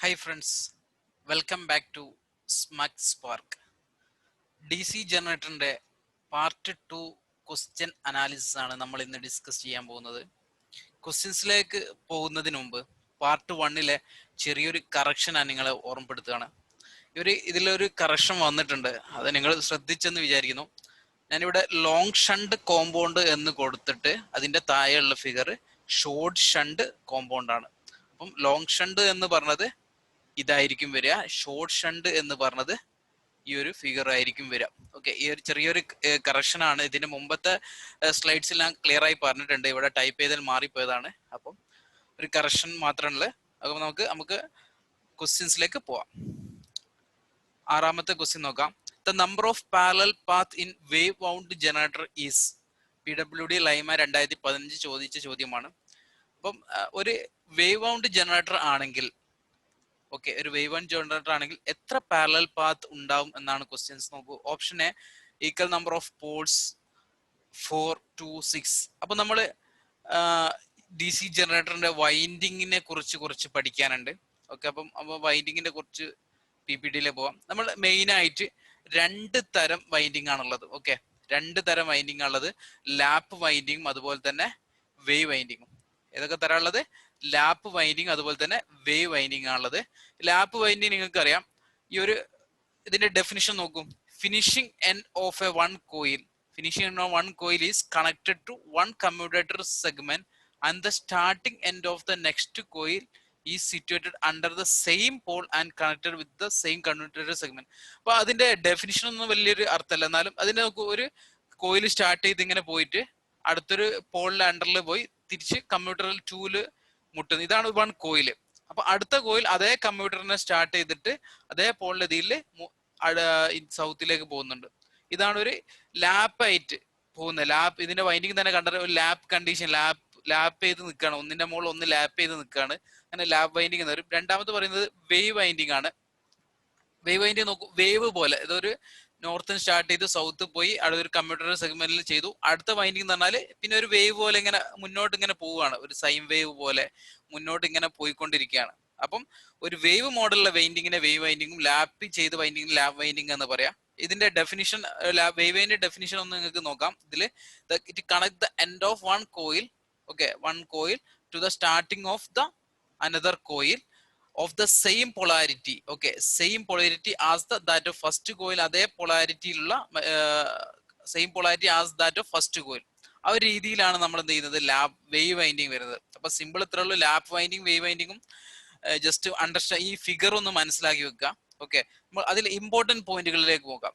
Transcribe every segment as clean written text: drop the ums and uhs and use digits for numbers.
Hi friends, welcome back to Smack Spark. DC ജനറേറ്ററിന്റെ part 2 question analysis ആണ് നമ്മൾ ഇന്ന് ഡിസ്കസ് ചെയ്യാൻ പോകുന്നത്. ക്വസ്റ്റ്യൻസിലേക്ക് പോകുന്നതിന് മുമ്പ് പാർട്ട് 1-ലെ ചെറിയൊരു കറക്ഷൻ ആണ് നിങ്ങളെ ഓർമ്മപ്പെടുത്തുകയാണ്. ഇതിലൊരു കറക്ഷൻ വന്നിട്ടുണ്ട്, അത് നിങ്ങൾ ശ്രദ്ധിച്ചെന്ന് വിചാരിക്കുന്നു. ഞാനിവിടെ ലോങ് ഷണ്ട് കോമ്പൗണ്ട് എന്ന് കൊടുത്തിട്ട് അതിന്റെ താഴെയുള്ള ഫിഗർ ഷോർട്ട് ഷണ്ട് കോമ്പൗണ്ട് ആണ്. അപ്പം ലോങ് ഷണ്ട് എന്ന് പറഞ്ഞത് ഇതായിരിക്കും വരിക, ഷോർട്ട് ഷണ്ട് എന്ന് പറഞ്ഞത് ഈ ഒരു ഫിഗർ ആയിരിക്കും വരിക. ഓക്കെ, ഈ ഒരു ചെറിയൊരു കറക്ഷൻ ആണ്. ഇതിന്റെ മുമ്പത്തെ സ്ലൈഡ്സിൽ ഞാൻ ക്ലിയർ ആയി പറഞ്ഞിട്ടുണ്ട്, ഇവിടെ ടൈപ്പ് ചെയ്താൽ മാറിപ്പോയതാണ്. അപ്പം ഒരു കറക്ഷൻ മാത്രമല്ല. അപ്പം നമുക്ക് ക്വസ്റ്റ്യൻസിലേക്ക് പോവാം. ആറാമത്തെ ക്വസ്റ്റ്യൻ നോക്കാം. The number of parallel path in wave wound generator is. PWD Leima 2015 ചോദിച്ച ചോദ്യമാണ്. അപ്പം ഒരു വേവ് വൗണ്ട് ജനറേറ്റർ ആണെങ്കിൽ, ഓക്കെ, ഒരു വേവ് വൗണ്ട് ജനറേറ്റർ ആണെങ്കിൽ എത്ര പാരലൽ പാത്ത് ഉണ്ടാവും എന്നാണ് ക്വസ്റ്റ്യൻസ്. നോക്കൂ, option A equal number of Paul's 4 to 6. അപ്പൊ നമ്മള് DC ജനറേറ്ററിന്റെ വൈൻഡിങ്ങിനെ കുറിച്ച് കുറച്ച് പഠിക്കാനുണ്ട്. ഓക്കെ, അപ്പൊ വൈൻഡിങ്ങിന്റെ കുറച്ച് PPT-യിലെ പോവാം. നമ്മൾ മെയിൻ ആയിട്ട് രണ്ട് തരം വൈൻഡിങ് ആണുള്ളത്. ഓക്കെ, രണ്ട് തരം വൈൻഡിങ് ഉള്ളത്, ലാപ്പ് വൈൻഡിങ്ങും അതുപോലെ തന്നെ വേവ് വൈൻഡിങ്ങും. ഏതൊക്കെ തരം ഉള്ളത്? ലാപ്പ് വൈൻഡിങ് അതുപോലെ തന്നെ വേവ് വൈൻഡിങ് ആണുള്ളത്. ലാപ്പ് വൈൻഡിങ് നിങ്ങൾക്ക് അറിയാം. ഇതിന്റെ ഡെഫിനിഷൻ നോക്കും. Finishing end of A one coil. Finishing end of one coil is connected to one commutator segment and the starting end of the next coil is situated under the same pole and connected with the same commutator segment. അപ്പൊ അതിന്റെ definition ഒന്നും വലിയൊരു അർത്ഥമല്ല, എന്നാലും അതിന് നമുക്ക് ഒരു coil start ചെയ്ത് ഇങ്ങനെ പോയിട്ട് അടുത്തൊരു പോളിന്റെ അണ്ടറിൽ പോയി തിരിച്ച് കമ്പ്യൂട്ടറിൽ 2-ല് മുട്ടുന്നു. ഇതാണ് വൺ കോയില്. അപ്പൊ അടുത്ത കോയിൽ അതേ കമ്പ്യൂട്ടറിനെ സ്റ്റാർട്ട് ചെയ്തിട്ട് അതേ പോളിന്റെ ഇതിൽ സൗത്തിലേക്ക് പോകുന്നുണ്ട്. ഇതാണ് ഒരു ലാപ്പായിട്ട് പോകുന്നത്. ലാപ്പ്, ഇതിന്റെ വൈൻഡിങ് തന്നെ കണ്ട ഒരു ലാപ്പ് കണ്ടീഷൻ, ലാപ്പ് ചെയ്ത് നിൽക്കുകയാണ്. ഒന്നിന്റെ മുകളിൽ ഒന്ന് ലാപ്പ് ചെയ്ത് നിൽക്കുകയാണ്. അങ്ങനെ ലാപ്പ് വൈൻഡിങ് എന്ന് വരും. രണ്ടാമത് പറയുന്നത് വേവ് വൈൻഡിങ് ആണ്. വേവ് വൈൻഡിങ് നോക്കൂ, വേവ് പോലെ ഇതൊരു നോർത്ത് സ്റ്റാർട്ട് ചെയ്ത് സൗത്ത് പോയി അടുത്തൊരു കമ്പ്യൂട്ടർ സെഗ്മെന്റിൽ ചെയ്തു. അടുത്ത വൈൻഡിങ് എന്ന് പറഞ്ഞാൽ പിന്നെ ഒരു വേവ് പോലെ ഇങ്ങനെ മുന്നോട്ട് ഇങ്ങനെ പോവുകയാണ്, ഒരു സൈൻ വേവ് പോലെ മുന്നോട്ട് ഇങ്ങനെ പോയിക്കൊണ്ടിരിക്കുകയാണ്. അപ്പം ഒരു വേവ് മോഡലിലെ വൈൻഡിങ്ങിനെ വേവ് വൈൻഡിങ്ങും ലാപ്പ് ചെയ്ത് വൈൻഡിങ് ലാപ്പ് വൈൻഡിങ് എന്ന് പറയാം. ഇതിന്റെ ഡെഫിനിഷൻ, വേവിന്റെ ഡെഫിനിഷൻ ഒന്ന് നിങ്ങൾക്ക് നോക്കാം. ഇതിൽ it connect the end of one coil, okay, one coil to the starting of the another coil of the same polarity. Okay, same polarity as that of first coil. അതേ പൊളാരിറ്റിയിലുള്ള same polarity as that of first coil. ആ ഒരു രീതിയിലാണ് നമ്മൾ എന്ത് ചെയ്യുന്നത്, lap wave winding വരുന്നത്. അപ്പൊ സിമ്പിൾ ഇത്രേ ഉള്ളൂ. ലാപ്പ് വൈൻഡിങ് വേവ് വൈൻഡിങ്ങും ജസ്റ്റ് അണ്ടർസ്റ്റാൻഡ്, ഈ ഫിഗർ ഒന്ന് മനസ്സിലാക്കി വെക്കുക. ഓക്കെ, നമ്മൾ അതിൽ ഇമ്പോർട്ടന്റ് പോയിന്റുകളിലേക്ക് പോകാം.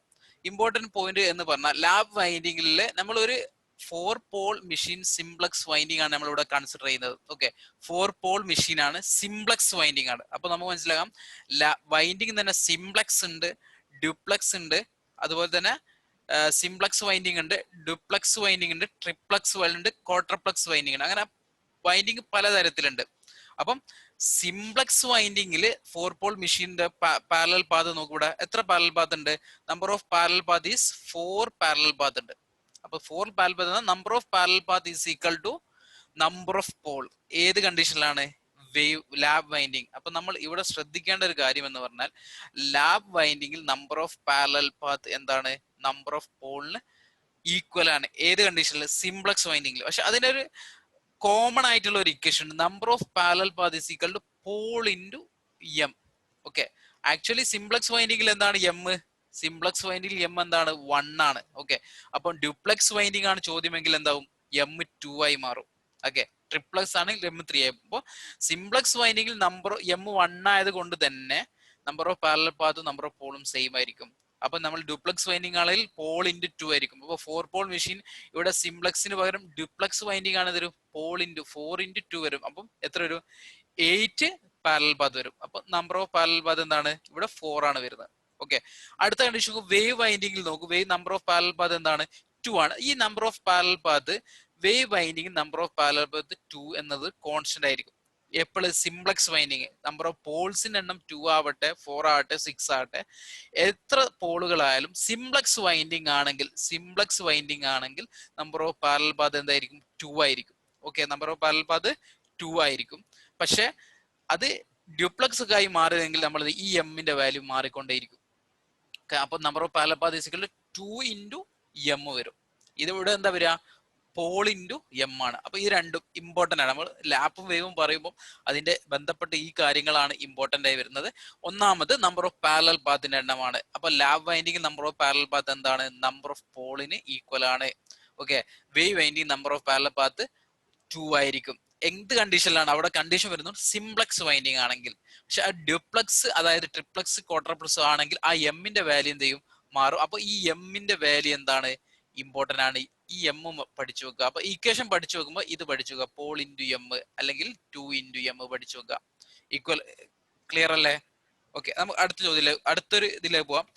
ഇമ്പോർട്ടന്റ് പോയിന്റ് എന്ന് പറഞ്ഞാൽ ലാപ്പ് വൈൻഡിങ്ങിൽ നമ്മൾ ഒരു 4 പോൾ മെഷീൻ സിംപ്ലക്സ് വൈൻഡിങ് ആണ് നമ്മളിവിടെ കൺസിഡർ ചെയ്യുന്നത്. ഓക്കെ, 4 പോൾ മെഷീൻ ആണ്, സിംപ്ലക്സ് വൈൻഡിങ് ആണ്. അപ്പൊ നമുക്ക് മനസ്സിലാക്കാം, വൈൻഡിങ് തന്നെ സിംപ്ലക്സ് ഉണ്ട്, ഡ്യൂപ്ലക്സ് ഉണ്ട്, അതുപോലെ തന്നെ സിംപ്ലക്സ് വൈൻഡിങ് ഉണ്ട്, ഡ്യൂപ്ലക്സ് വൈൻഡിങ് ഉണ്ട്, ട്രിപ്ലക്സ് ഉണ്ട്, ക്വാർട്ടർപ്ലക്സ് വൈൻഡിങ് ഉണ്ട്. അങ്ങനെ വൈൻഡിങ് പലതരത്തിലുണ്ട്. അപ്പം സിംപ്ലക്സ് വൈൻഡിങ്ങിൽ 4 പോൾ മെഷീന്റെ പാരലൽ പാത്ത് നോക്കൂടെ, എത്ര പാരലൽ പാത്ത് ഉണ്ട്? Number of parallel path is 4 parallel path ഉണ്ട്. അപ്പൊ 4 parallel path, number of parallel path is equal to number of pole. ഏത് കണ്ടീഷനിലാണ്? Wave lab winding. അപ്പൊ നമ്മൾ ഇവിടെ ശ്രദ്ധിക്കേണ്ട ഒരു കാര്യം എന്ന് പറഞ്ഞാൽ, ലാബ് വൈൻഡിങ്ങിൽ നമ്പർ ഓഫ് പാരലൽ പാത്ത് എന്താണ്? നമ്പർ ഓഫ് പോളിന് ഈക്വൽ ആണ്. ഏത് കണ്ടീഷനിൽ? സിംപ്ലക്സ് വൈൻഡിങ്ങിൽ. പക്ഷെ അതിനൊരു കോമൺ ആയിട്ടുള്ള ഒരു ഇക്വേഷൻ ഉണ്ട്. Number of parallel path is equal to pole into M. Okay, actually simplex വൈൻഡിങ്ങിൽ എന്താണ് എം? സിംപ്ലക്സ് വൈൻഡിങ്ങിൽ എം എന്താണ്? 1 ആണ്. ഓക്കെ, അപ്പം ഡ്യൂപ്ലക്സ് വൈൻഡിങ് ആണ് ചോദ്യമെങ്കിൽ എന്താവും? എം 2 ആയി മാറും. ഓക്കെ, ട്രിപ്ലക്സ് ആണെങ്കിൽ എം 3 ആയി. അപ്പോൾ സിംപ്ലക്സ് വൈൻഡിങ്ങിൽ നമ്പർ എം 1 ആയത് കൊണ്ട് തന്നെ നമ്പർ ഓഫ് പാരലൽ പാത്തും നമ്പർ ഓഫ് പോളും സെയിം ആയിരിക്കും. അപ്പൊ നമ്മൾ ഡ്യൂപ്ലക്സ് വൈൻഡിങ് ആണെങ്കിൽ പോൾ ഇൻറ്റു 2 ആയിരിക്കും. അപ്പൊ 4 പോൾ മെഷീൻ ഇവിടെ സിംപ്ലക്സിന് പകരം ഡ്യൂപ്ലക്സ് വൈൻഡിങ് ആണ്, ഇതൊരു പോൾ ഇൻറ്റു 4 ഇൻറ്റു 2 വരും. അപ്പം എത്ര വരും? 8 പാരലൽ പാത്ത് വരും. അപ്പൊ നമ്പർ ഓഫ് പാരലൽ പാത്ത് എന്താണ്? ഇവിടെ 4 ആണ് വരുന്നത്. ഓക്കെ, അടുത്ത കണ്ടീഷൻ വേവ് വൈൻഡിങ്ങിൽ നോക്കൂ. Wave number of parallel path എന്താണ്? 2 ആണ്. ഈ number of parallel path wave winding number of parallel path 2 എന്നത് കോൺസ്റ്റന്റ് ആയിരിക്കും. എപ്പോഴും സിംപ്ലക്സ് വൈൻഡിങ് നമ്പർ ഓഫ് പോൾസിന്റെ എണ്ണം 2 ആവട്ടെ, 4 ആവട്ടെ, 6 ആവട്ടെ, എത്ര പോളുകളായാലും സിംപ്ലക്സ് വൈൻഡിങ് ആണെങ്കിൽ നമ്പർ ഓഫ് പാരലൽ പാത്ത് എന്തായിരിക്കും? 2 ആയിരിക്കും. Okay, number of parallel path 2 ആയിരിക്കും. പക്ഷെ അത് ഡ്യൂപ്ലക്സ് ഒക്കെ ആയി മാറുകയെങ്കിൽ നമ്മൾ ഈ എമ്മിന്റെ വാല്യൂ മാറിക്കൊണ്ടേയിരിക്കും. അപ്പൊ number of parallel path is equal to 2 into M വരും. ഇത് ഇവിടെ എന്താ വരിക, പോൾ ഇൻറ്റു എം ആണ്. അപ്പൊ ഈ രണ്ടും ഇമ്പോർട്ടന്റ് ആണ്. നമ്മൾ ലാപ്പും വേവും പറയുമ്പോൾ അതിന്റെ ബന്ധപ്പെട്ട ഈ കാര്യങ്ങളാണ് ഇമ്പോർട്ടന്റ് ആയി വരുന്നത്. ഒന്നാമത് നമ്പർ ഓഫ് പാരലൽ പാത്തിന്റെ എണ്ണമാണ്. അപ്പൊ lap winding number of parallel path എന്താണ്, നമ്പർ ഓഫ് പോളിന് ഈക്വൽ ആണ്. Okay, wave winding number of parallel path 2 ആയിരിക്കും. എന്ത് കണ്ടീഷനിലാണ് അവിടെ കണ്ടീഷൻ വരുന്നത്, സിംപ്ലക്സ് വൈൻഡിങ് ആണെങ്കിൽ. പക്ഷെ ആ ഡ്യൂപ്ലക്സ് അതായത് ട്രിപ്ലക്സ് ക്വാഡ്രപ്ലക്സ് ആണെങ്കിൽ ആ എമ്മിന്റെ വാല്യൂ എന്ത് ചെയ്യും, മാറും. അപ്പൊ ഈ എമ്മിന്റെ വാല്യൂ എന്താണ്, ഇമ്പോർട്ടന്റ് ആണ്. ഈ എം പഠിച്ചു വെക്കുക. അപ്പൊ ഇക്വേഷൻ പഠിച്ചു വെക്കുമ്പോൾ ഇത് പഠിച്ചു വെക്കുക, പോൾ ഇൻറ്റു എം അല്ലെങ്കിൽ 2 ഇൻറ്റു എം പഠിച്ചു വെക്കുക. ഈക്വൽ, ക്ലിയർ അല്ലേ? ഓക്കെ, നമുക്ക് അടുത്ത ചോദ്യം, അടുത്തൊരു ഇതിലേക്ക് പോവാം.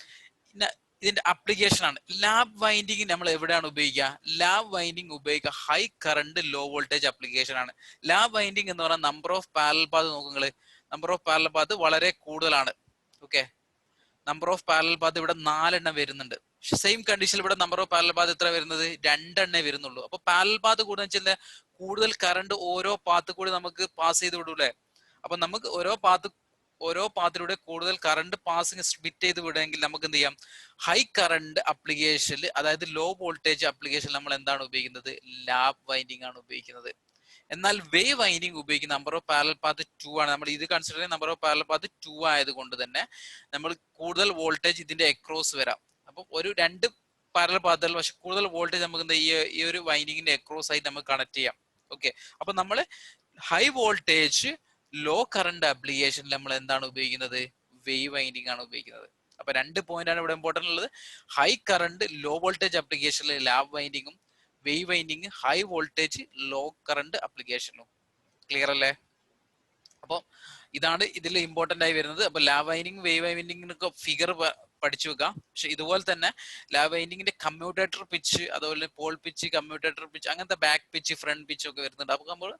ഇതിന്റെ അപ്ലിക്കേഷൻ ആണ് ലാബ് വൈൻഡിങ്. നമ്മൾ എവിടെയാണ് ഉപയോഗിക്കുക, ലാബ് വൈൻഡിങ് ഉപയോഗിക്കുക high current low voltage application ആണ്. ലാബ് വൈൻഡിങ് എന്ന് പറഞ്ഞാൽ നമ്പർ ഓഫ് പാരലൽ പാത്ത് നോക്കുങ്ങൾ, നമ്പർ ഓഫ് പാരലൽ പാത്ത് വളരെ കൂടുതലാണ്. Okay, number of parallel path ഇവിടെ 4 എണ്ണം വരുന്നുണ്ട്. പക്ഷെ സെയിം കണ്ടീഷൻ ഇവിടെ നമ്പർ ഓഫ് പാരലൽ പാത്ത് എത്ര വരുന്നത്, 2 എണ്ണേ വരുന്നുള്ളൂ. അപ്പൊ പാരലൽ പാത്ത് കൂടുതൽ കൂടുതൽ കറണ്ട് ഓരോ പാത്ത് കൂടി നമുക്ക് പാസ് ചെയ്ത് വിടൂലേ. അപ്പൊ നമുക്ക് ഓരോ പാത്തിലൂടെ കൂടുതൽ കറണ്ട് പാസിങ് സ്പ്ലിറ്റ് ചെയ്ത് വിടുമെങ്കിൽ നമുക്ക് എന്ത് ചെയ്യാം, ഹൈ കറണ്ട് അപ്ലിക്കേഷനിൽ അതായത് ലോ വോൾട്ടേജ് അപ്ലിക്കേഷൻ നമ്മൾ എന്താണ് ഉപയോഗിക്കുന്നത്, ലാബ് വൈൻഡിങ് ആണ് ഉപയോഗിക്കുന്നത്. എന്നാൽ വേവ് വൈൻഡിങ് ഉപയോഗിക്കുന്ന നമ്പർ ഓഫ് പാരലൽ പാത്ത് 2 ആണ്. നമ്മൾ ഇത് കൺസിഡർ ചെയ്യുന്ന നമ്പർ ഓഫ് പാരലൽ പാത്ത് 2 ആയതുകൊണ്ട് തന്നെ നമ്മൾ കൂടുതൽ വോൾട്ടേജ് ഇതിന്റെ അക്രോസ് വരാം. അപ്പൊ ഒരു 2 പാരലൽ പാത്തുകൾ, പക്ഷെ കൂടുതൽ വോൾട്ടേജ് നമുക്ക് എന്താ ഈ ഒരു വൈൻഡിങ്ങിന്റെ അക്രോസ് ആയിട്ട് നമുക്ക് കണക്ട് ചെയ്യാം. ഓക്കെ, അപ്പൊ നമ്മൾ high voltage low current application നമ്മൾ എന്താണ് ഉപയോഗിക്കുന്നത്, വേവ് വൈൻഡിങ് ആണ് ഉപയോഗിക്കുന്നത്. അപ്പൊ 2 പോയിന്റ് ആണ് ഇവിടെ ഇമ്പോർട്ടന്റ് ഉള്ളത്. ഹൈ കറണ്ട് ലോ വോൾട്ടേജ് ആപ്ലിക്കേഷനിൽ ലാബ് വൈൻഡിങ്ങും, wave winding high voltage low current ആപ്ലിക്കേഷനും. ക്ലിയർ അല്ലേ? അപ്പോൾ ഇതാണ് ഇതിൽ ഇമ്പോർട്ടന്റ് ആയി വരുന്നത്. അപ്പൊ ലാബ് വൈൻഡിങ് വേവ് വൈൻഡിങ്ങിനൊക്കെ ഫിഗർ പഠിച്ചു വെക്കാം. പക്ഷെ ഇതുപോലെ തന്നെ ലാബ് വൈൻഡിങ്ങിന്റെ കമ്മ്യൂട്ടേറ്റർ പിച്ച്, അതുപോലെ പോൾ പിച്ച്, കമ്മ്യൂട്ടേറ്റർ പിച്ച്, അങ്ങനത്തെ ബാക്ക് പിച്ച്, ഫ്രണ്ട് പിച്ച് ഒക്കെ വരുന്നുണ്ട്. അപ്പൊ നമ്മൾ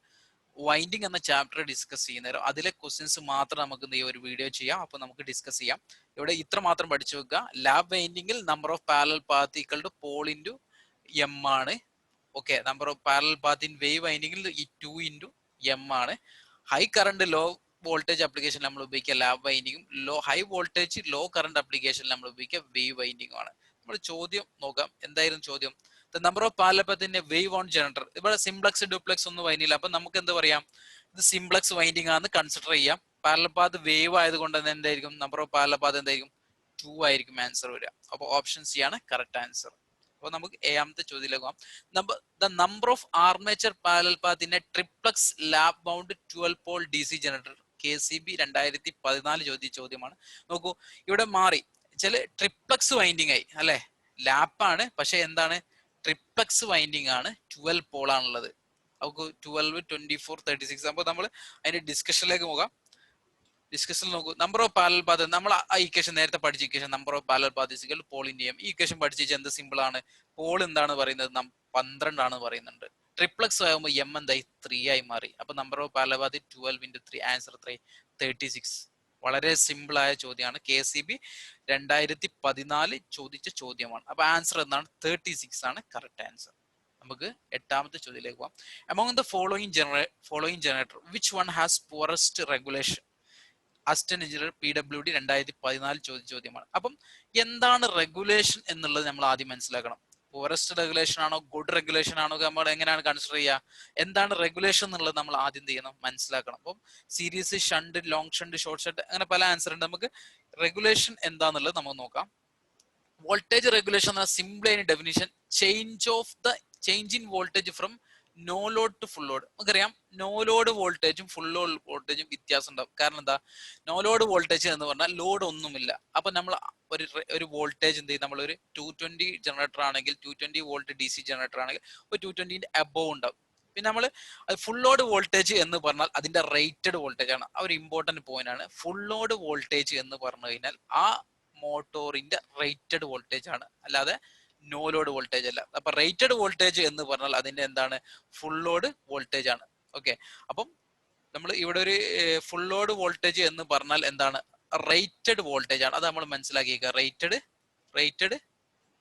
വൈൻഡിങ് എന്ന ചാപ്റ്റർ ഡിസ്കസ് ചെയ്യുന്നേരം അതിലെ ക്വസ്റ്റ്യൻസ് മാത്രം നമുക്ക് ഈ ഒരു വീഡിയോ ചെയ്യാം. അപ്പൊ നമുക്ക് ഡിസ്കസ് ചെയ്യാം. ഇവിടെ ഇത്ര മാത്രം പഠിച്ചു വെക്കുക. ലാബ് വൈൻഡിങ്ങിൽ number of parallel path equal to pole into M ആണ്. Okay, number of parallel path in wave വൈൻഡിങ്ങിൽ ഈ 2 ഇൻറ്റു എം ആണ്. High current low voltage application നമ്മൾ ഉപയോഗിക്കുക ലാബ് വൈൻഡിങ്ങും, high voltage low current application നമ്മൾ ഉപയോഗിക്കുക വേവ് വൈൻഡിങ്ങും ആണ്. നമ്മൾ ചോദ്യം നോക്കാം. എന്തായിരുന്നു ചോദ്യം, number of parallel path in wave on generator. ഇവിടെ സിംപ്ലക്സ് ഡ്യൂപ്ലക്സ് ഒന്നും വൈൻഡില്ല. അപ്പൊ നമുക്ക് എന്ത് പറയാം, ഇത് സിംപ്ലക്സ് വൈൻഡിങ് ആണെന്ന് കൺസിഡർ ചെയ്യാം. പാരലൽ പാത്ത് വേവ് ആയതുകൊണ്ട് തന്നെ എന്തായിരിക്കും, നമ്പർ ഓഫ് പാരലൽ പാത്ത് എന്തായിരിക്കും, 2 ആയിരിക്കും ആൻസർ വരിക. അപ്പൊ ഓപ്ഷൻ സി ആണ് കറക്റ്റ് ആൻസർ. അപ്പൊ നമുക്ക് ഏഴാമത്തെ ചോദ്യത്തിലേക്ക് പോകാം. The number of armature parallel path in a triplex lap wound 12 pole DC generator KCB 2014 ചോദ്യമാണ്. നോക്കൂ, ഇവിടെ മാറി ചില ട്രിപ്ലക്സ് വൈൻഡിങ് ആയി അല്ലെ, ലാപ്പാണ് പക്ഷെ എന്താണ്, ട്രിപ്ലക്സ് വൈൻഡിങ് ആണ്, 12 പോൾ ആണുള്ളത്. നമുക്ക് 12, 24, 36. അപ്പൊ നമ്മൾ അതിന്റെ ഡിസ്കഷനിലേക്ക് പോകാം. ഡിസ്കഷൻ നോക്കൂ, നമ്പർ ഓഫ് പാരലൽ പാത്ത് നമ്മൾ ആ ഇക്വേഷൻ നേരത്തെ പഠിച്ച equation number of parallel path is equal to pole into M. ഈ ഇക്വേഷൻ പഠിച്ചു എന്ത് സിമ്പിൾ ആണ്, പോൾ എന്താണ് പറയുന്നത്, 12 ആണ് പറയുന്നുണ്ട്. ട്രിപ്ലക്സ് ആകുമ്പോൾ എം എന്തായി 3 ആയി മാറി. അപ്പൊ number of parallel path 12 into 3, answer 36. വളരെ സിമ്പിൾ ആയ ചോദ്യമാണ്. KCB 2014 ചോദിച്ച ചോദ്യമാണ്. അപ്പൊ ആൻസർ എന്താണ്, 36 ആണ് കറക്റ്റ് ആൻസർ. നമുക്ക് എട്ടാമത്തെ ചോദ്യത്തിലേക്ക് പോകാം. Among the following generator which one has poorest regulation. Assistant engineer PWD 2014 ചോദ്യമാണ്. അപ്പം എന്താണ് റെഗുലേഷൻ എന്നുള്ളത് നമ്മൾ ആദ്യം മനസ്സിലാക്കണം. പുവറസ്റ്റ് റെഗുലേഷൻ ആണോ ഗുഡ് റെഗുലേഷൻ ആണോ നമ്മൾ എങ്ങനെയാണ് കൺസിഡർ ചെയ്യുക, എന്താണ് റെഗുലേഷൻ എന്നുള്ളത് നമ്മൾ ആദ്യം ചെയ്യണം, മനസ്സിലാക്കണം. അപ്പം series, shunt, long shunt, short shunt, അങ്ങനെ പല ആൻസർ ഉണ്ട്. നമുക്ക് റെഗുലേഷൻ എന്താന്നുള്ളത് നമുക്ക് നോക്കാം. വോൾട്ടേജ് റെഗുലേഷൻ എന്ന സിമ്പിൾ ആയ definition, change in voltage from no load to full load. നമുക്കറിയാം നോ ലോഡ് വോൾട്ടേജും ഫുൾ ലോഡ് വോൾട്ടേജും വ്യത്യാസം ഉണ്ടാവും. കാരണം എന്താ, നോ ലോഡ് വോൾട്ടേജ് എന്ന് പറഞ്ഞാൽ ലോഡ് ഒന്നുമില്ല. അപ്പൊ നമ്മൾ ഒരു വോൾട്ടേജ് എന്ത് ചെയ്യും, നമ്മൾ ഒരു 220 ജനറേറ്റർ ആണെങ്കിൽ 220 വോൾട്ട് DC ജനറേറ്റർ ആണെങ്കിൽ ഒരു 220 അബോവ് ഉണ്ടാവും. പിന്നെ നമ്മൾ ഫുൾ ലോഡ് വോൾട്ടേജ് എന്ന് പറഞ്ഞാൽ അതിന്റെ റേറ്റഡ് വോൾട്ടേജ് ആണ്. ആ ഒരു ഇമ്പോർട്ടന്റ് പോയിന്റ് ആണ്. ഫുൾ ലോഡ് വോൾട്ടേജ് എന്ന് പറഞ്ഞു കഴിഞ്ഞാൽ ആ മോട്ടോറിന്റെ റേറ്റഡ് വോൾട്ടേജ് ആണ്, അല്ലാതെ നോ ലോഡ് വോൾട്ടേജ് അല്ല. അപ്പൊ റേറ്റഡ് വോൾട്ടേജ് എന്ന് പറഞ്ഞാൽ അതിന്റെ എന്താണ്, ഫുൾ ലോഡ് വോൾട്ടേജ് ആണ്. ഓക്കെ, അപ്പം നമ്മൾ ഇവിടെ ഒരു ഫുൾ ലോഡ് വോൾട്ടേജ് എന്ന് പറഞ്ഞാൽ എന്താണ്, റേറ്റഡ് വോൾട്ടേജ് ആണ്. അത് നമ്മൾ മനസ്സിലാക്കിയേക്കുക. റേറ്റഡ്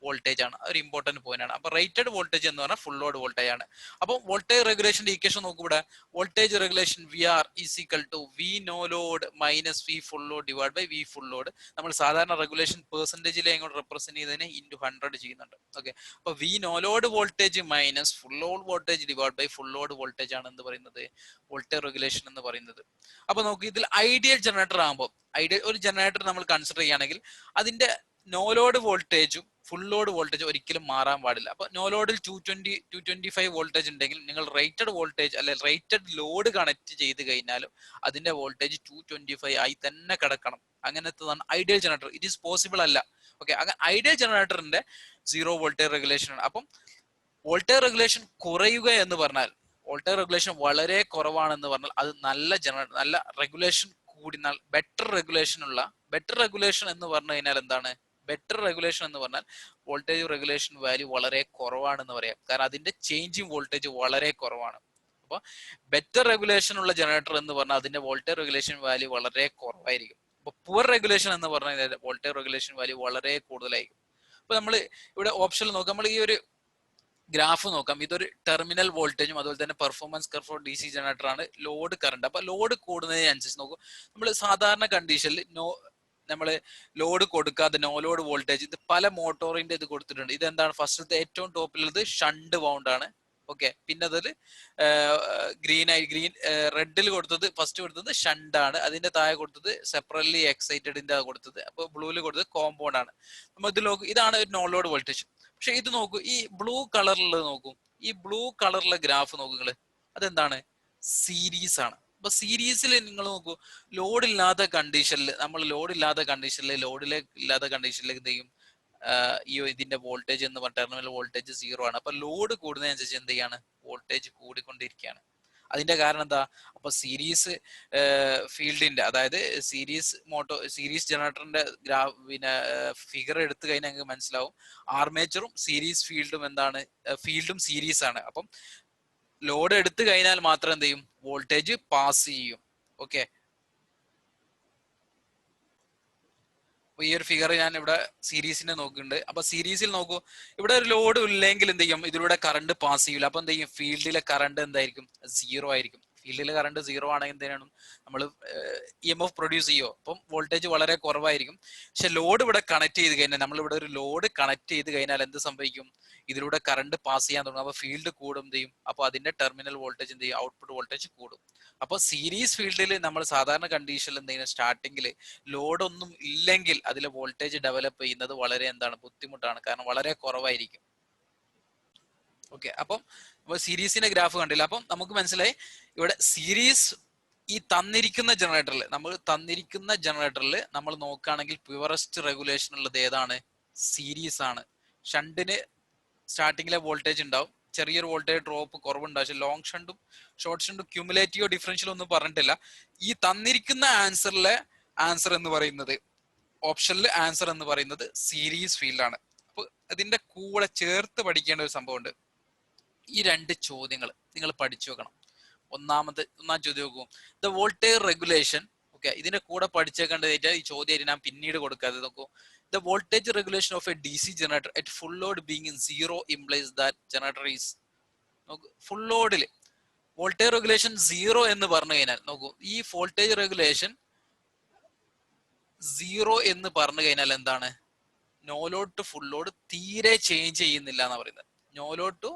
വോൾട്ടേജ് ആണ്, ഒരു ഇമ്പോർട്ടന്റ് പോയിന്റ് ആണ്. അപ്പൊ റേറ്റഡ് വോൾട്ടേജ് എന്ന് പറഞ്ഞാൽ ഫുൾ ലോഡ് വോൾട്ടേജ് ആണ്. അപ്പൊ വോൾട്ടേജ് റെഗുലേഷന്റെ ഇക്വേഷൻ നോക്കൂ ഇവിടെ, voltage regulation V R is equal to V no load minus V full load divide by V full load. നമ്മൾ സാധാരണ റെഗുലേഷൻ പെർസെന്റേജിലെ ഇങ്ങോട്ട് റെപ്രസെന്റ് ചെയ്തതിനെ ഇൻറ്റു 100 ചെയ്യുന്നുണ്ട്. ഓക്കെ, അപ്പൊ V no load voltage minus full load voltage divide by full load voltage ആണ് എന്ന് പറയുന്നത് voltage regulation എന്ന് പറയുന്നത്. അപ്പൊ നമുക്ക് ഇതിൽ ഐഡിയൽ ജനറേറ്റർ ആകുമ്പോൾ, ഐഡിയൽ ഒരു ജനറേറ്റർ നമ്മൾ കൺസിഡർ ചെയ്യുകയാണെങ്കിൽ അതിന്റെ നോ ലോഡ് വോൾട്ടേജും ഫുൾ ലോഡ് വോൾട്ടേജ് ഒരിക്കലും മാറാൻ പാടില്ല. അപ്പൊ നോ ലോഡിൽ 225 വോൾട്ടേജ് ഉണ്ടെങ്കിൽ നിങ്ങൾ റേറ്റഡ് വോൾട്ടേജ് അല്ലെ റേറ്റഡ് ലോഡ് കണക്ട് ചെയ്ത് കഴിഞ്ഞാലും അതിന്റെ വോൾട്ടേജ് 225 ആയി തന്നെ കിടക്കണം. അങ്ങനത്തതാണ് ideal generator. It is possible അല്ല. ഓക്കെ, അങ്ങനെ ഐഡിയൽ ജനറേറ്ററിന്റെ 0 വോൾട്ടേജ് റെഗുലേഷൻ ആണ്. അപ്പം വോൾട്ടേജ് റെഗുലേഷൻ കുറയുക എന്ന് പറഞ്ഞാൽ, വോൾട്ടേജ് റെഗുലേഷൻ വളരെ കുറവാണെന്ന് പറഞ്ഞാൽ അത് നല്ല റെഗുലേഷൻ കൂടി ബെറ്റർ റെഗുലേഷൻ എന്ന് പറഞ്ഞു കഴിഞ്ഞാൽ എന്താണ്? ബെറ്റർ റെഗുലേഷൻ എന്ന് പറഞ്ഞാൽ വോൾട്ടേജ് റെഗുലേഷൻ വാല്യൂ വളരെ കുറവാണെന്ന് പറയാം. കാരണം അതിന്റെ ചേഞ്ചിങ് വോൾട്ടേജ് വളരെ കുറവാണ്. അപ്പോൾ ബെറ്റർ റെഗുലേഷൻ ഉള്ള ജനറേറ്റർ എന്ന് പറഞ്ഞാൽ അതിന്റെ വോൾട്ടേജ് റെഗുലേഷൻ വാല്യൂ വളരെ കുറവായിരിക്കും. അപ്പൊ പുവർ റെഗുലേഷൻ എന്ന് പറഞ്ഞു കഴിഞ്ഞാൽ വോൾട്ടേജ് റെഗുലേഷൻ വാല്യൂ വളരെ കൂടുതലായിരിക്കും. അപ്പൊ നമ്മൾ ഇവിടെ ഓപ്ഷനിൽ നോക്കാം, നമ്മൾ ഈ ഒരു ഗ്രാഫ് നോക്കാം. ഇതൊരു ടെർമിനൽ വോൾട്ടേജും അതുപോലെ തന്നെ performance curve four DC generator ആണ്. ലോഡ് കറണ്ട്, അപ്പൊ ലോഡ് കൂടുന്നതിനനുസരിച്ച് നോക്കും നമ്മൾ സാധാരണ കണ്ടീഷനിൽ നമ്മൾ ലോഡ് കൊടുക്കാതെ നോ ലോഡ് വോൾട്ടേജ്, ഇത് പല മോട്ടോറിന്റെ ഇത് കൊടുത്തിട്ടുണ്ട്. ഇതെന്താണ്? ഫസ്റ്റത്തെ ഏറ്റവും ടോപ്പിലുള്ളത് ഷണ്ട് വൗണ്ട് ആണ്. ഓക്കെ, പിന്നെ അതിൽ ഗ്രീൻ റെഡിൽ കൊടുത്തത് ഫസ്റ്റ് കൊടുത്തത് ഷണ്ട് ആണ്. അതിന്റെ താഴെ കൊടുത്തത് സെപ്പറേറ്റ്ലി എക്സൈറ്റഡിന്റെ കൊടുത്തത്. അപ്പൊ ബ്ലൂവിൽ കൊടുത്തത് കോമ്പൗണ്ട് ആണ്. നമ്മൾ ഇത് നോക്കൂ, ഇതാണ് ഒരു നോ ലോഡ് വോൾട്ടേജ്. പക്ഷെ ഇത് നോക്കൂ, ഈ ബ്ലൂ കളറിലുള്ളത് നോക്കൂ, ഈ ബ്ലൂ കളറിലെ ഗ്രാഫ് നോക്കൂ നിങ്ങൾ, അതെന്താണ്? സീരീസ് ആണ്. അപ്പൊ സീരീസിൽ നിങ്ങൾ നോക്കൂ, ലോഡില്ലാത്ത കണ്ടീഷനിൽ എന്ത് ചെയ്യും? ഈ ഇതിന്റെ വോൾട്ടേജ് എന്ന് പറഞ്ഞ ടെർമിനൽ വോൾട്ടേജ് 0 ആണ്. അപ്പൊ ലോഡ് കൂടുന്നതിനനുസരിച്ച് എന്ത് ചെയ്യാണ്? വോൾട്ടേജ് കൂടിക്കൊണ്ടിരിക്കുകയാണ്. അതിന്റെ കാരണം എന്താ? അപ്പൊ സീരീസ് ഫീൽഡിന്റെ, അതായത് സീരീസ് ജനറേറ്ററിന്റെ പിന്നെ ഫിഗർ എടുത്തു കഴിഞ്ഞാൽ നിങ്ങൾക്ക് മനസ്സിലാവും, ആർമേച്ചറും സീരീസ് ഫീൽഡും എന്താണ്? ഫീൽഡും സീരീസ് ആണ്. അപ്പം ലോഡ് എടുത്തു കഴിഞ്ഞാൽ മാത്രം എന്ത് ചെയ്യും? വോൾട്ടേജ് പാസ് ചെയ്യും. ഓക്കെ, അപ്പൊ ഈ ഒരു ഫിഗർ ഞാൻ ഇവിടെ സീരീസിനെ നോക്കുന്നുണ്ട്. അപ്പൊ സീരീസിൽ നോക്കൂ, ഇവിടെ ഒരു ലോഡ് ഇല്ലെങ്കിൽ എന്ത് ചെയ്യും? ഇതിലൂടെ കറണ്ട് പാസ് ചെയ്യില്ല. അപ്പൊ എന്ത് ചെയ്യും? ഫീൽഡിലെ കറണ്ട് എന്തായിരിക്കും? 0 ആയിരിക്കും. ഫീൽഡിലെ കറണ്ട് 0 ആണെങ്കിൽ എന്തിനാണ് നമ്മൾ EMF പ്രൊഡ്യൂസ് ചെയ്യോ? അപ്പം വോൾട്ടേജ് വളരെ കുറവായിരിക്കും. പക്ഷെ ലോഡ് ഇവിടെ കണക്ട് ചെയ്ത് കഴിഞ്ഞാൽ, നമ്മളിവിടെ ഒരു ലോഡ് കണക്ട് ചെയ്ത് കഴിഞ്ഞാൽ എന്ത് സംഭവിക്കും? ഇതിലൂടെ കറണ്ട് പാസ് ചെയ്യാൻ തുടങ്ങും. അപ്പൊ ഫീൽഡ് കൂടും ചെയ്യും. അപ്പൊ അതിന്റെ ടെർമിനൽ വോൾട്ടേജ് എന്ത് ചെയ്യും? ഔട്ട്പുട്ട് വോൾട്ടേജ് കൂടും. അപ്പൊ സീരീസ് ഫീൽഡിൽ നമ്മൾ സാധാരണ കണ്ടീഷനിൽ എന്തെങ്കിലും സ്റ്റാർട്ടിങ്ങിൽ ലോഡ് ഒന്നും ഇല്ലെങ്കിൽ അതിലെ വോൾട്ടേജ് ഡെവലപ്പ് ചെയ്യുന്നത് വളരെ ബുദ്ധിമുട്ടാണ്. കാരണം വളരെ കുറവായിരിക്കും. ഓക്കെ, അപ്പം സീരീസിന്റെ ഗ്രാഫ് കണ്ടില്ല. അപ്പം നമുക്ക് മനസ്സിലായി ഇവിടെ സീരീസ് ഈ തന്നിരിക്കുന്ന ജനറേറ്ററിൽ നമ്മൾ നോക്കുകയാണെങ്കിൽ പ്യുവറസ്റ്റ് റെഗുലേഷൻ ഉള്ളത് ഏതാണ്? സീരീസ് ആണ്. ഷണ്ടിന് സ്റ്റാർട്ടിങ്ങിലെ വോൾട്ടേജ് ഉണ്ടാവും, ചെറിയൊരു വോൾട്ടേജ് ഡ്രോപ്പ് കുറവുണ്ടാവും. പക്ഷെ ലോങ് ഷണ്ടും ഷോർട്ട് ഷണ്ടും ക്യുമുലേറ്റീവോ ഡിഫറൻഷ്യലോ ഒന്നും പറഞ്ഞിട്ടില്ല. ഈ തന്നിരിക്കുന്ന ആൻസർ എന്ന് പറയുന്നത്, ഓപ്ഷനിൽ ആൻസർ എന്ന് പറയുന്നത് സീരീസ് ഫീൽഡ് ആണ്. അപ്പൊ അതിന്റെ കൂടെ ചേർത്ത് പഠിക്കേണ്ട ഒരു സംഭവമുണ്ട്. ഈ രണ്ട് ചോദ്യങ്ങൾ നിങ്ങൾ പഠിച്ചു വെക്കണം. ഒന്നാം ചോദ്യം നോക്കൂ, ദ വോൾട്ടേജ് റെഗുലേഷൻ. ഓക്കെ, ഇതിന്റെ കൂടെ പഠിച്ചേക്കേണ്ടത് ഈ ചോദ്യം ഞാൻ പിന്നീട് കൊടുക്കാതെ നോക്കൂ. The voltage regulation of A DC generator at full load being in 0 implies that generator is, നോക്കൂ, ഫുൾ ലോഡിൽ വോൾട്ടേജ് റെഗുലേഷൻ 0 എന്ന് പറഞ്ഞു കഴിഞ്ഞാൽ, നോക്കൂ, ഈ വോൾട്ടേജ് റെഗുലേഷൻ 0 എന്ന് പറഞ്ഞു കഴിഞ്ഞാൽ എന്താണ്? No load to full load തീരെ ചേഞ്ച് ചെയ്യുന്നില്ല എന്ന് പറയുന്നത്. No load to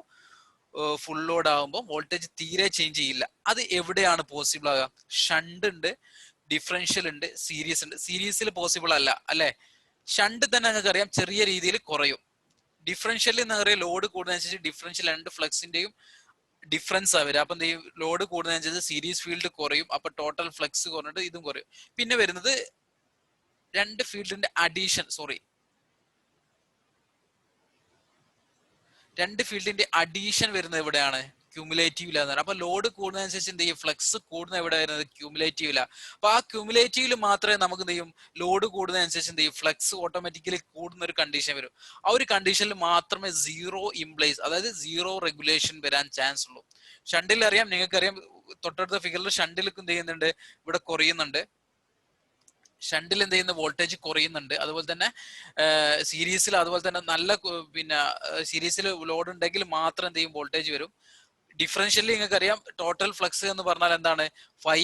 full load ആകുമ്പോൾ വോൾട്ടേജ് തീരെ ചേഞ്ച് ചെയ്യില്ല. അത് എവിടെയാണ് പോസിബിൾ ആകുക? ഷണ്ട് ഉണ്ട്, ഡിഫറൻഷ്യൽ ഉണ്ട്, സീരീസ് ഉണ്ട്. സീരീസിൽ പോസിബിൾ അല്ല അല്ലെ? ഷണ്ട് തന്നെ നിങ്ങൾക്ക് അറിയാം ചെറിയ രീതിയിൽ കുറയും. ഡിഫറൻഷ്യൽ എന്ന് പറയാം ലോഡ് കൂടുന്നതനുസരിച്ച് ഡിഫറൻഷ്യൽ രണ്ട് ഫ്ലക്സിന്റെയും ഡിഫറൻസ് വരിക. അപ്പൊ എന്ത് ചെയ്യും? ലോഡ് കൂടുന്നതനുസരിച്ച് സീരീസ് ഫീൽഡ് കുറയും. അപ്പൊ ടോട്ടൽ ഫ്ലക്സ് കുറഞ്ഞിട്ട് ഇതും കുറയും. പിന്നെ വരുന്നത് രണ്ട് ഫീൽഡിന്റെ അഡീഷൻ വരുന്നത് എവിടെയാണ്? ക്യൂമുലേറ്റീവിലാണ്. അപ്പൊ ലോഡ് കൂടുന്നതനുസരിച്ച് എന്ത് ചെയ്യും? ഫ്ലക്സ് കൂടുന്ന എവിടെ വരുന്നത്? ക്യൂമുലേറ്റീവില. അപ്പൊ ആ ക്യൂമുലേറ്റീവിൽ മാത്രമേ നമുക്ക് എന്ത് ചെയ്യും? ലോഡ് കൂടുന്നതനുസരിച്ച് എന്ത് ചെയ്യും? ഫ്ലക്സ് ഓട്ടോമാറ്റിക്കലി കൂടുന്ന ഒരു കണ്ടീഷൻ വരും. ആ ഒരു കണ്ടീഷനിൽ മാത്രമേ 0 implies, അതായത് 0 റെഗുലേഷൻ വരാൻ ചാൻസ് ഉള്ളൂ. ഷണ്ടിൽ അറിയാം, നിങ്ങൾക്കറിയാം തൊട്ടടുത്ത ഫിഗറിൽ ഷണ്ടിൽ എന്ത് ചെയ്യുന്നുണ്ട്? ഇവിടെ കുറയുന്നുണ്ട്. ഷണ്ടിൽ എന്ത് ചെയ്യുന്ന വോൾട്ടേജ് കുറയുന്നുണ്ട്. അതുപോലെ തന്നെ സീരീസിൽ അതുപോലെ തന്നെ നല്ല പിന്നെ സീരീസിൽ ലോഡ് ഉണ്ടെങ്കിൽ മാത്രം എന്ത് ചെയ്യും വോൾട്ടേജ് വരും. ഡിഫറൻഷ്യലി നിങ്ങൾക്ക് അറിയാം ടോട്ടൽ ഫ്ലക്സ് എന്ന് പറഞ്ഞാൽ എന്താണ് ഫൈ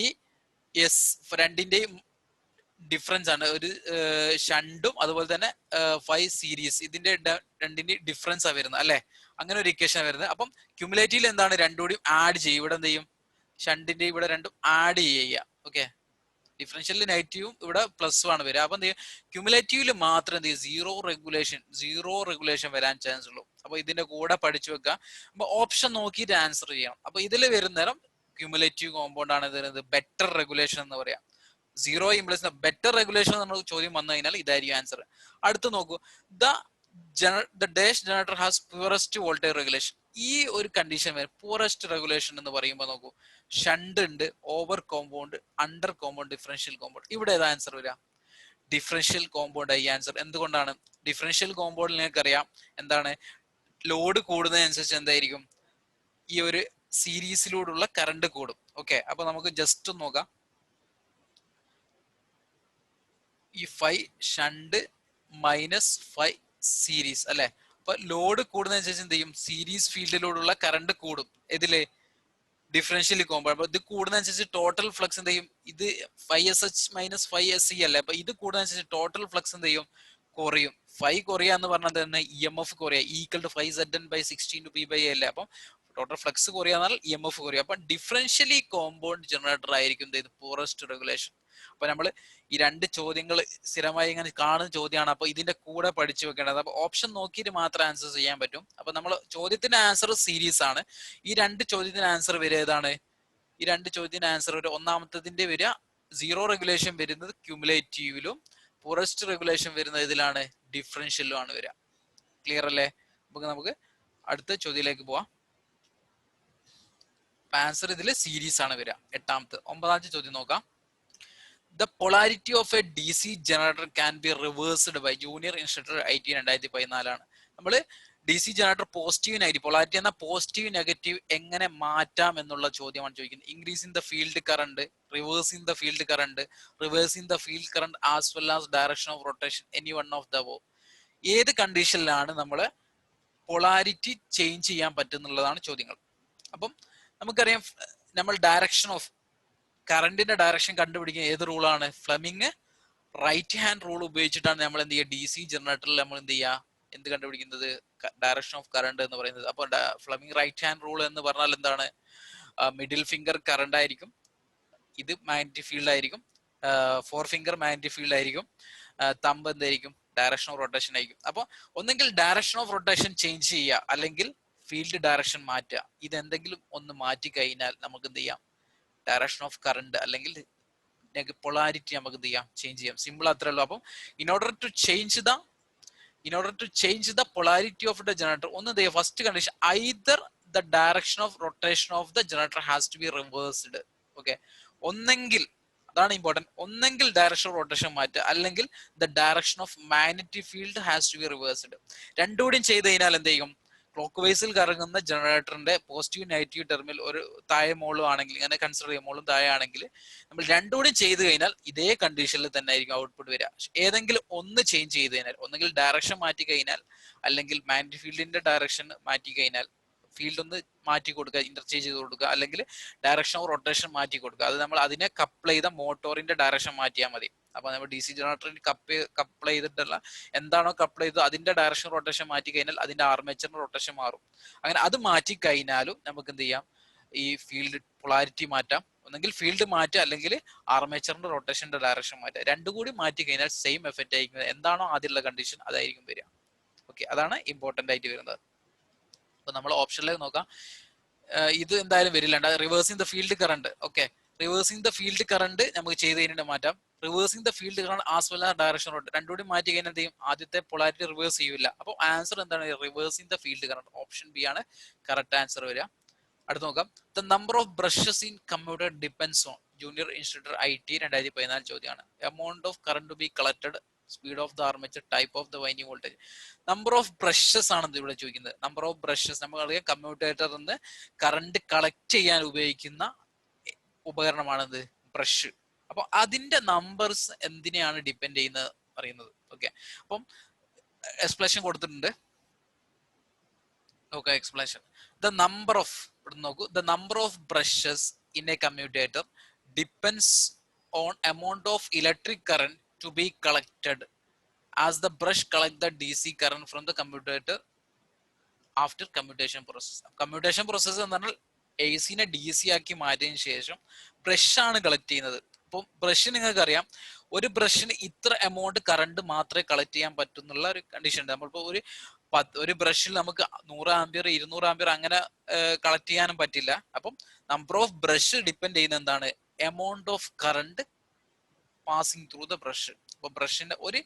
എസ് രണ്ടിന്റെയും ഡിഫറൻസ് ആണ്. ഒരു ഷണ്ടും അതുപോലെ തന്നെ ഫൈവ് സീരീസ് ഇതിന്റെ രണ്ടിന്റെ ഡിഫറൻസ് ആ വരുന്നത് അല്ലെ, അങ്ങനെ ഒരു ഇക്വേഷൻ വരുന്നത്. അപ്പം ക്യുമുലേറ്റീവിൽ എന്താണ് രണ്ടും കൂടി ആഡ് ചെയ്യും. ഇവിടെ എന്ത് ചെയ്യും ഷണ്ടിന്റെ ഇവിടെ രണ്ടും ആഡ് ചെയ്യുക. ഓക്കെ, ഡിഫറൻഷ്യലിൽ നെഗറ്റീവും ഇവിടെ പ്ലസും ആണ് വരിക. അപ്പൊ എന്ത് ചെയ്യും ക്യുമുലേറ്റീവിൽ മാത്രം എന്ത് ചെയ്യും സീറോ റെഗുലേഷൻ വരാൻ ചാൻസ് ഉള്ളൂ. അപ്പൊ ഇതിന്റെ കൂടെ പഠിച്ചു വെക്കുക. അപ്പൊ ഓപ്ഷൻ നോക്കിയിട്ട് ആൻസർ ചെയ്യണം. അപ്പൊ ഇതിൽ വരുന്നേരം ക്യുമുലേറ്റീവ് കോമ്പൗണ്ട് ആണ് വരുന്നത് ബെറ്റർ റെഗുലേഷൻ എന്ന് പറയാം. സീറോ ഇംപ്ലസ് ബെറ്റർ റെഗുലേഷൻ നമ്മൾ ചോദ്യം വന്നു കഴിഞ്ഞാൽ ഇതായിരിക്കും ആൻസർ. അടുത്ത് നോക്കൂ, the dash generator has purest voltage regulation. ഈ ഒരു കണ്ടീഷൻ വരെ പൂറസ്റ്റ് റെഗുലേഷൻ എന്ന് പറയുമ്പോൾ നോക്കൂ, ഷണ്ട് ഉണ്ട്, over compound, under compound, differential compound. ഇവിടെ ഏതാ ആൻസർ വരിക? ഡിഫറൻഷ്യൽ കോമ്പൗണ്ട് ആയി ആൻസർ. എന്തുകൊണ്ടാണ്? ഡിഫറൻഷ്യൽ കോമ്പൗണ്ടിൽ നിങ്ങൾക്കറിയാം എന്താണ് ലോഡ് കൂടുന്നതനുസരിച്ച് എന്തായിരിക്കും ഈ ഒരു സീരീസിലൂടെയുള്ള കറണ്ട് കൂടും. ഓക്കെ, അപ്പൊ നമുക്ക് ജസ്റ്റ് നോക്കാം. ഈ 5 ഷണ്ട് മൈനസ് 5 സീരീസ് അല്ലെ. അപ്പൊ ലോഡ് കൂടുന്നതനുസരിച്ച് എന്ത് ചെയ്യും സീരീസ് ഫീൽഡിലൂടെയുള്ള കറണ്ട് കൂടും. ഇതില് ഡിഫറൻഷ്യലി കോമ്പൗണ്ട്. അപ്പൊ ഇത് കൂടുന്നതനുസരിച്ച് ടോട്ടൽ ഫ്ലക്സ് എന്ത് ചെയ്യും? ഇത് 5SH മൈനസ് 5SE അല്ലേ. അപ്പൊ ഇത് കൂടുന്നതനുസരിച്ച് ടോട്ടൽ ഫ്ലക്സ് എന്ത് ചെയ്യും? കുറയും. 5 കുറയുക എന്ന് പറഞ്ഞാൽ തന്നെ EMF കുറയുക ഈക്വൽ ടു 5Zn/16 അല്ലേ. അപ്പം ടോട്ടൽ ഫ്ലക്സ് കുറയാന്നാൽ EMF കുറയും. അപ്പൊ ഡിഫറൻഷ്യലി കോമ്പൗണ്ട് ജനറേറ്റർ ആയിരിക്കും ഇത് പൂറസ്റ്റ് റെഗുലേഷൻ. അപ്പൊ നമ്മൾ ഈ രണ്ട് ചോദ്യങ്ങൾ സ്ഥിരമായി ഇങ്ങനെ കാണുന്ന ചോദ്യമാണ്. അപ്പൊ ഇതിന്റെ കൂടെ പഠിച്ചു വെക്കേണ്ടത്. അപ്പൊ ഓപ്ഷൻ നോക്കിയിട്ട് മാത്രം ആൻസർ ചെയ്യാൻ പറ്റും. അപ്പൊ നമ്മൾ ചോദ്യത്തിന്റെ ആൻസർ സീരീസ് ആണ്. ഈ രണ്ട് ചോദ്യത്തിന് ആൻസർ വരിക ഏതാണ്? ഈ രണ്ട് ചോദ്യത്തിന് ആൻസർ ഒരു ഒന്നാമത്തതിന്റെ വരിക സീറോ റെഗുലേഷൻ വരുന്നത് ക്യുമുലേറ്റീവിലും പൂറസ്റ്റ് റെഗുലേഷൻ വരുന്നത് ഇതിലാണ് ഡിഫറൻഷ്യലിലും ആണ് വരിക. ക്ലിയർ അല്ലേ? അപ്പൊ നമുക്ക് അടുത്ത ചോദ്യത്തിലേക്ക് പോവാം. ആൻസർ ഇതിൽ സീരീസ് ആണ് വരിക. ഒമ്പതാമത്തെ ചോദ്യം നോക്കാം. The polarity of a DC generator can be reversed by Junior Instructor IT 2014 ആണ്. നമ്മൾ DC generator positive negative, polarity എന്ന പോസിറ്റീവ് നെഗറ്റീവ് എങ്ങനെ മാറ്റാം എന്നുള്ള ചോദ്യമാണ് ചോദിക്കുന്നത്. Increasing the field current, reversing the field current, reversing the field current as well as direction of rotation, any one of the above. ഏത് കണ്ടീഷനിലാണ് നമ്മൾ പൊളാരിറ്റി ചേഞ്ച് ചെയ്യാൻ പറ്റുന്നുള്ളതാണ് ചോദ്യങ്ങൾ. അപ്പം നമുക്കറിയാം നമ്മൾ ഡയറക്ഷൻ ഓഫ് കറണ്ടിന്റെ ഡയറക്ഷൻ കണ്ടുപിടിക്കുന്ന ഏത് റൂളാണ്? ഫ്ലെമിങ് റൈറ്റ് ഹാൻഡ് റൂൾ ഉപയോഗിച്ചിട്ടാണ് നമ്മൾ എന്ത് ചെയ്യുക DC ജനറേറ്ററിൽ നമ്മൾ എന്ത് ചെയ്യുക എന്ത് കണ്ടുപിടിക്കുന്നത്? ഡയറക്ഷൻ ഓഫ് കറണ്ട് എന്ന് പറയുന്നത്. അപ്പൊ ഫ്ലെമിങ് റൈറ്റ് ഹാൻഡ് റൂൾ എന്ന് പറഞ്ഞാൽ എന്താണ്? മിഡിൽ ഫിംഗർ കറണ്ട് ആയിരിക്കും, ഇത് മാഗ്നറ്റിക് ഫീൽഡ് ആയിരിക്കും, ഫോർ ഫിംഗർ മാഗ്നറ്റിക് ഫീൽഡ് ആയിരിക്കും, തമ്പ് എന്തായിരിക്കും? ഡയറക്ഷൻ ഓഫ് റൊട്ടേഷൻ ആയിരിക്കും. അപ്പൊ ഒന്നെങ്കിൽ ഡയറക്ഷൻ ഓഫ് റൊട്ടേഷൻ ചേഞ്ച് ചെയ്യുക അല്ലെങ്കിൽ ഫീൽഡ് ഡയറക്ഷൻ മാറ്റുക. ഇതെന്തെങ്കിലും ഒന്ന് മാറ്റി കഴിഞ്ഞാൽ നമുക്ക് എന്ത് ചെയ്യാം? ഡയറക്ഷൻ ഓഫ് കറണ്ട് അല്ലെങ്കിൽ പൊളാരിറ്റി നമുക്ക് എന്ത് ചെയ്യാം? ചേഞ്ച് ചെയ്യാം. സിമ്പിൾ അത്രേ ഉള്ളൂ. അപ്പം in order to change the polarity of the generator, ഒന്ന് first condition either the direction of rotation of the generator has to be reversed. Okay, ഒന്നെങ്കിൽ അതാണ് ഇമ്പോർട്ടന്റ്, ഒന്നെങ്കിൽ ഡയറക്ഷൻ ഓഫ് റൊട്ടേഷൻ മാറ്റുക അല്ലെങ്കിൽ the direction of magnetic field has to be reversed. രണ്ടുകൂടിയും ചെയ്ത് കഴിഞ്ഞാൽ എന്ത് ചെയ്യും? ക്ലോക്ക് വൈസിൽ കറങ്ങുന്ന ജനറേറ്ററിന്റെ പോസിറ്റീവ് നെഗറ്റീവ് ടെർമിൽ ഒരു താഴെ മോളും ആണെങ്കിൽ, ഇങ്ങനെ കൺസിഡർ ചെയ്യും മോളും താഴെ ആണെങ്കിൽ നമ്മൾ രണ്ടുകൂടി ചെയ്ത് കഴിഞ്ഞാൽ ഇതേ കണ്ടീഷനിൽ തന്നെ ആയിരിക്കും ഔട്ട്പുട്ട് വരിക. ഏതെങ്കിലും ഒന്ന് ചേഞ്ച് ചെയ്ത് കഴിഞ്ഞാൽ, ഒന്നെങ്കിൽ ഡയറക്ഷൻ മാറ്റി കഴിഞ്ഞാൽ അല്ലെങ്കിൽ മാഗ്നറ്റിക് ഫീൽഡിന്റെ ഡയറക്ഷൻ മാറ്റി കഴിഞ്ഞാൽ ഫീൽഡ് ഒന്ന് മാറ്റി കൊടുക്കുക, ഇന്റർചേഞ്ച് ചെയ്ത് കൊടുക്കുക, അല്ലെങ്കിൽ ഡയറക്ഷൻ ഓഫ് റൊട്ടേഷൻ മാറ്റി കൊടുക്കുക. അത് നമ്മൾ അതിനെ കപ്പിൾ ചെയ്ത മോട്ടോറിന്റെ ഡയറക്ഷൻ മാറ്റിയാൽ മതി. അപ്പൊ നമ്മൾ DC ജനറേറ്ററിന് കപ്പിൾ ചെയ്തിട്ടുള്ള എന്താണോ കപ്പിൾ ചെയ്തത് അതിന്റെ ഡയറക്ഷൻ റൊട്ടേഷൻ മാറ്റി കഴിഞ്ഞാൽ അതിന്റെ ആർമേച്ചറിന്റെ റൊട്ടേഷൻ മാറും. അങ്ങനെ അത് മാറ്റി കഴിഞ്ഞാലും നമുക്ക് എന്ത് ചെയ്യാം? ഈ ഫീൽഡ് പൊളാരിറ്റി മാറ്റാം. ഒന്നെങ്കിൽ ഫീൽഡ് മാറ്റുക അല്ലെങ്കിൽ ആർമേച്ചറിന്റെ റൊട്ടേഷന്റെ ഡയറക്ഷൻ മാറ്റുക. രണ്ടും കൂടി മാറ്റി കഴിഞ്ഞാൽ സെയിം എഫക്റ്റ് ആയിരിക്കും. എന്താണോ ആദ്യമുള്ള കണ്ടീഷൻ അതായിരിക്കും വരിക. ഓക്കെ, അതാണ് ഇമ്പോർട്ടന്റ് ആയിട്ട് വരുന്നത്. അപ്പൊ നമ്മൾ ഓപ്ഷനിലേക്ക് നോക്കാം. ഇത് എന്തായാലും വരില്ല. Reversing the field current. Okay, reversing the field current നമുക്ക് ചെയ്ത് കഴിഞ്ഞിട്ട് മാറ്റാം. Reversing the field current as well as direction road രണ്ടുകൂടി മാറ്റി കഴിഞ്ഞാൽ എന്ത് ചെയ്യും? ആദ്യത്തെ പൊളാരിറ്റി റിവേഴ്സ് ചെയ്യില്ല. അപ്പോൾ ആൻസർ എന്താണ്? Reversing the field current. Option B ആണ് കറക്റ്റ് ആൻസർ വരിക. അടുത്ത് നോക്കാം. The number of brushes in computer depends on junior instructor IT 2014 ചോദ്യമാണ്. Amount of current to be collected, speed of the armature, type of the winding voltage. Number of brushes ആണ് ഇവിടെ ചോദിക്കുന്നത്. Number of brushes നമ്മൾ കമ്മ്യൂട്ടേറ്ററിൽ നിന്ന് current collect ചെയ്യാൻ ഉപയോഗിക്കുന്ന ഉപകരണമാണിത് brush. അപ്പൊ അതിന്റെ നമ്പേഴ്സ് എന്തിനെയാണ് ഡിപ്പെൻഡ് ചെയ്യുന്നത് പറയുന്നത്. ഓക്കെ, അപ്പം എക്സ്പ്ലനേഷൻ കൊടുത്തിട്ടുണ്ട്. നോക്കാം എക്സ്പ്ലനേഷൻ. ദ നമ്പർ ഓഫ്, ഇവിടെ നോക്കൂ, the number of brushes in a commutator depends on amount of electric current to be collected as the brush collect the DC current from the commutator after commutation process. Commutation process എന്ന് പറഞ്ഞാൽ AC DC ആക്കി മാറ്റിയതിനു ശേഷം brush ആണ് collect ചെയ്യുന്നത്. അപ്പം brush നിങ്ങൾക്ക് അറിയാം, ഒരു ബ്രഷിന് ഇത്ര എമൗണ്ട് കറണ്ട് മാത്രമേ കളക്ട് ചെയ്യാൻ പറ്റുന്നുള്ള ഒരു കണ്ടീഷൻ ഉണ്ട്. നമ്മളിപ്പോ ഒരു ബ്രഷിൽ നമുക്ക് 100 ആംപിയർ 200 ആംപിയർ അങ്ങനെ കളക്ട് ചെയ്യാനും പറ്റില്ല. അപ്പം നമ്പർ ഓഫ് ബ്രഷ് ഡിപ്പെൻഡ് ചെയ്യുന്ന എന്താണ്, amount of current passing through the brush. അപ്പൊ ബ്രഷിന്റെ ഒരു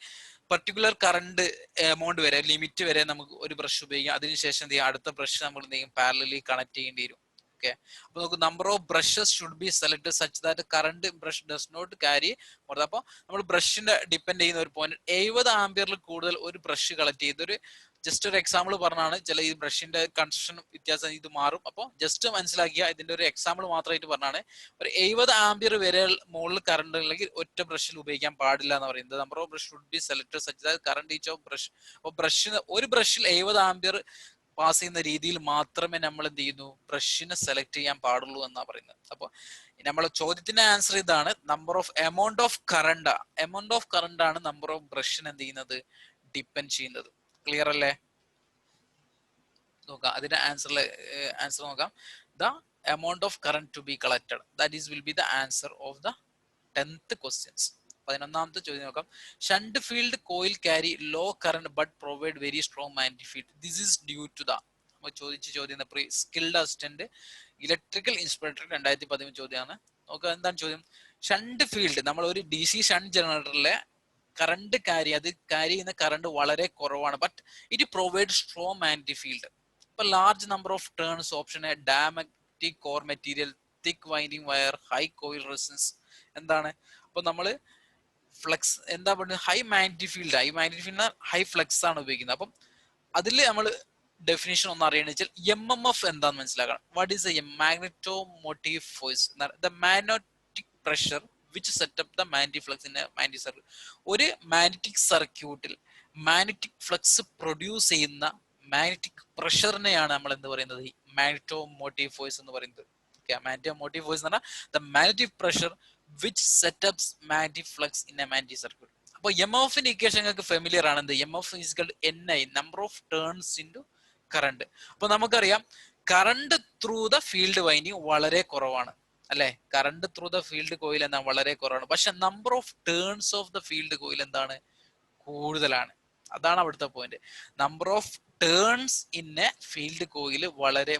പർട്ടിക്കുലർ കറണ്ട് എമൗണ്ട് വരെ, ലിമിറ്റ് വരെ നമുക്ക് ഒരു ബ്രഷ് ഉപയോഗിക്കാം. അതിനുശേഷം എന്ത് ചെയ്യും, അടുത്ത ബ്രഷ് നമ്മൾ എന്ത് ചെയ്യും, പാരലലി കണക്ട് ചെയ്യേണ്ടി വരും. ഓക്കെ, അപ്പൊ നമുക്ക് number of brushes should be selected such that current brush does not carry more. അപ്പൊ നമ്മൾ ബ്രഷിന്റെ ഡിപ്പെൻഡ് ചെയ്യുന്ന ഒരു പോയിന്റ് 70 ആംപിയറിൽ കൂടുതൽ ഒരു ബ്രഷ് കളക്ട് ചെയ്ത്, ഒരു ജസ്റ്റ് ഒരു എക്സാമ്പിൾ പറഞ്ഞാണ്. ചില ഈ ബ്രഷിന്റെ കൺസ്ട്രക്ഷൻ വ്യത്യാസം ഇത് മാറും. അപ്പോൾ ജസ്റ്റ് മനസ്സിലാക്കിയ ഇതിന്റെ ഒരു എക്സാമ്പിൾ മാത്രമായിട്ട് പറഞ്ഞാണ്. ഒരു 70 ആംപിയർ വരെ മുകളിൽ കറണ്ട് ഉണ്ടെങ്കിൽ ഒറ്റ ബ്രഷിൽ ഉപയോഗിക്കാൻ പാടില്ല എന്ന് പറയുന്നത്. Number of brush should be selected such that current each of brush. അപ്പോൾ ബ്രഷിന് ഒരു ബ്രഷിൽ 70 ആംപിയർ പാസ് ചെയ്യുന്ന രീതിയിൽ മാത്രമേ നമ്മൾ എന്ത് ചെയ്യുന്നു, ബ്രഷിനെ സെലക്ട് ചെയ്യാൻ പാടുള്ളൂ എന്നാ പറയുന്നത്. അപ്പോൾ നമ്മളെ ചോദ്യത്തിന്റെ ആൻസർ ഇതാണ്, number of amount of current ആണ് നമ്പർ ഓഫ് ബ്രഷിന് എന്ത് ചെയ്യുന്നത്, ഡിപ്പെൻഡ് ചെയ്യുന്നത്. ക്ലിയർ അല്ലേ? നോക്കാം അതിന്റെ ആൻസർ നോക്കാം. The amount of current to be collected, that is will be the answer of the 10th questions. 11ാമത്തെ ചോദ്യം നോക്കാം. Shunt field coil carry low current but provide very strong magnetic field. This is due to the, ചോദിച്ച ചോദ്യം skilled assistant electrical inspector 2013 ചോദ്യമാണ്. നോക്കുക എന്താണ് ചോദ്യം. Shunt field, നമ്മൾ ഒരു DC ഷണ്ട് ജനറേറ്ററിലെ കറണ്ട് ക്യാരി ചെയ്യുന്ന കറണ്ട് വളരെ കുറവാണ്. But it provide strong magnetic field. ഇപ്പൊ large number of turns, option A diamagnetic core material, thick winding wire, high coil resistance. എന്താണ്, അപ്പൊ നമ്മള് ഫ്ലെക്സ് എന്താ പറയുന്നത്, high magnetic field high flux ആണ് ഉപയോഗിക്കുന്നത്. അപ്പം അതിൽ നമ്മൾ ഡെഫിനേഷൻ ഒന്ന് അറിയണമെന്ന് വെച്ചാൽ MMF എന്താന്ന് മനസ്സിലാക്കണം. What is A magneto motive force? The magnetic pressure which setup the magnetic flux in A magnetic circuit. ഒരു മാഗ്നറ്റിക് സർക്യൂട്ടിൽ മാഗ്നറ്റിക് ഫ്ലക്സ് പ്രൊഡ്യൂസ് ചെയ്യുന്ന മാഗ്നറ്റിക് പ്രഷറിനെയാണ് നമ്മൾ എന്ത് പറയുന്നത്, മാഗ്നെറ്റോ മോട്ടീവ് ഫോഴ്സ് എന്ന് പറയുന്നത്. മാഗ്നെറ്റോ മോട്ടീവ് ഫോഴ്സ് എന്ന് പറഞ്ഞാൽ the magnetic pressure which setups magnetic flux in a magnetic circuit. അപ്പോൾ MMF-ന്റെ ഇക്വേഷൻ നിങ്ങൾക്ക് ഫെമിലിയർ ആണ്. MMF is equal to NI, number of turns into current. അപ്പോൾ നമുക്കറിയാം current through the field winding വളരെ കുറവാണ് അല്ലെ. Current through the field coil എന്താണ്, വളരെ കുറവാണ്. പക്ഷെ number of turns of the field coil എന്താണ്, കൂടുതലാണ്. അതാണ് അവിടുത്തെ point. Number of turns in A field coil വളരെ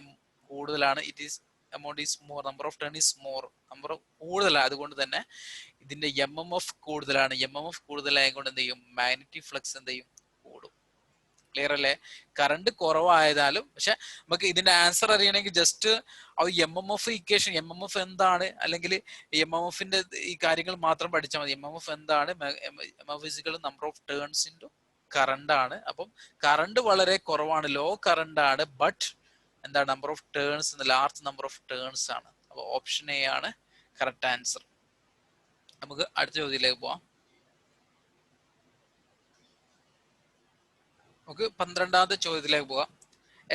കൂടുതലാണ്. It is amount is more, number of turn is more, number of കൂടുതലാണ്. അതുകൊണ്ട് തന്നെ ഇതിന്റെ MMF കൂടുതലാണ്. MMF കൂടുതലായതുകൊണ്ട് എന്ത് ചെയ്യും, മാഗ്നറ്റിക് ഫ്ലക്സ് എന്ത് ചെയ്യും, കൂടും. ക്ലിയർ അല്ലേ? കറണ്ട് കുറവായതാലും. പക്ഷെ നമുക്ക് ഇതിന്റെ ആൻസർ അറിയണമെങ്കിൽ ജസ്റ്റ് ആ MMF ഇക്വേഷൻ, MMF എന്താണ്, അല്ലെങ്കിൽ MMF-ന്റെ ഈ കാര്യങ്ങൾ മാത്രം പഠിച്ചാൽ മതി. MMF എന്താണ്, MMF number of turns into current ആണ്. അപ്പം കറണ്ട് വളരെ കുറവാണ്, ലോ കറണ്ട് ആണ്. ബട്ട് എന്താ, number of turns, large number of turns ആണ്. അപ്പൊ ഓപ്ഷൻ എ ആണ് കറക്റ്റ് ആൻസർ. നമുക്ക് അടുത്ത ചോദ്യത്തിലേക്ക് പോവാം. നമുക്ക് 12ാമത്തെ ചോദ്യത്തിലേക്ക് പോവാം.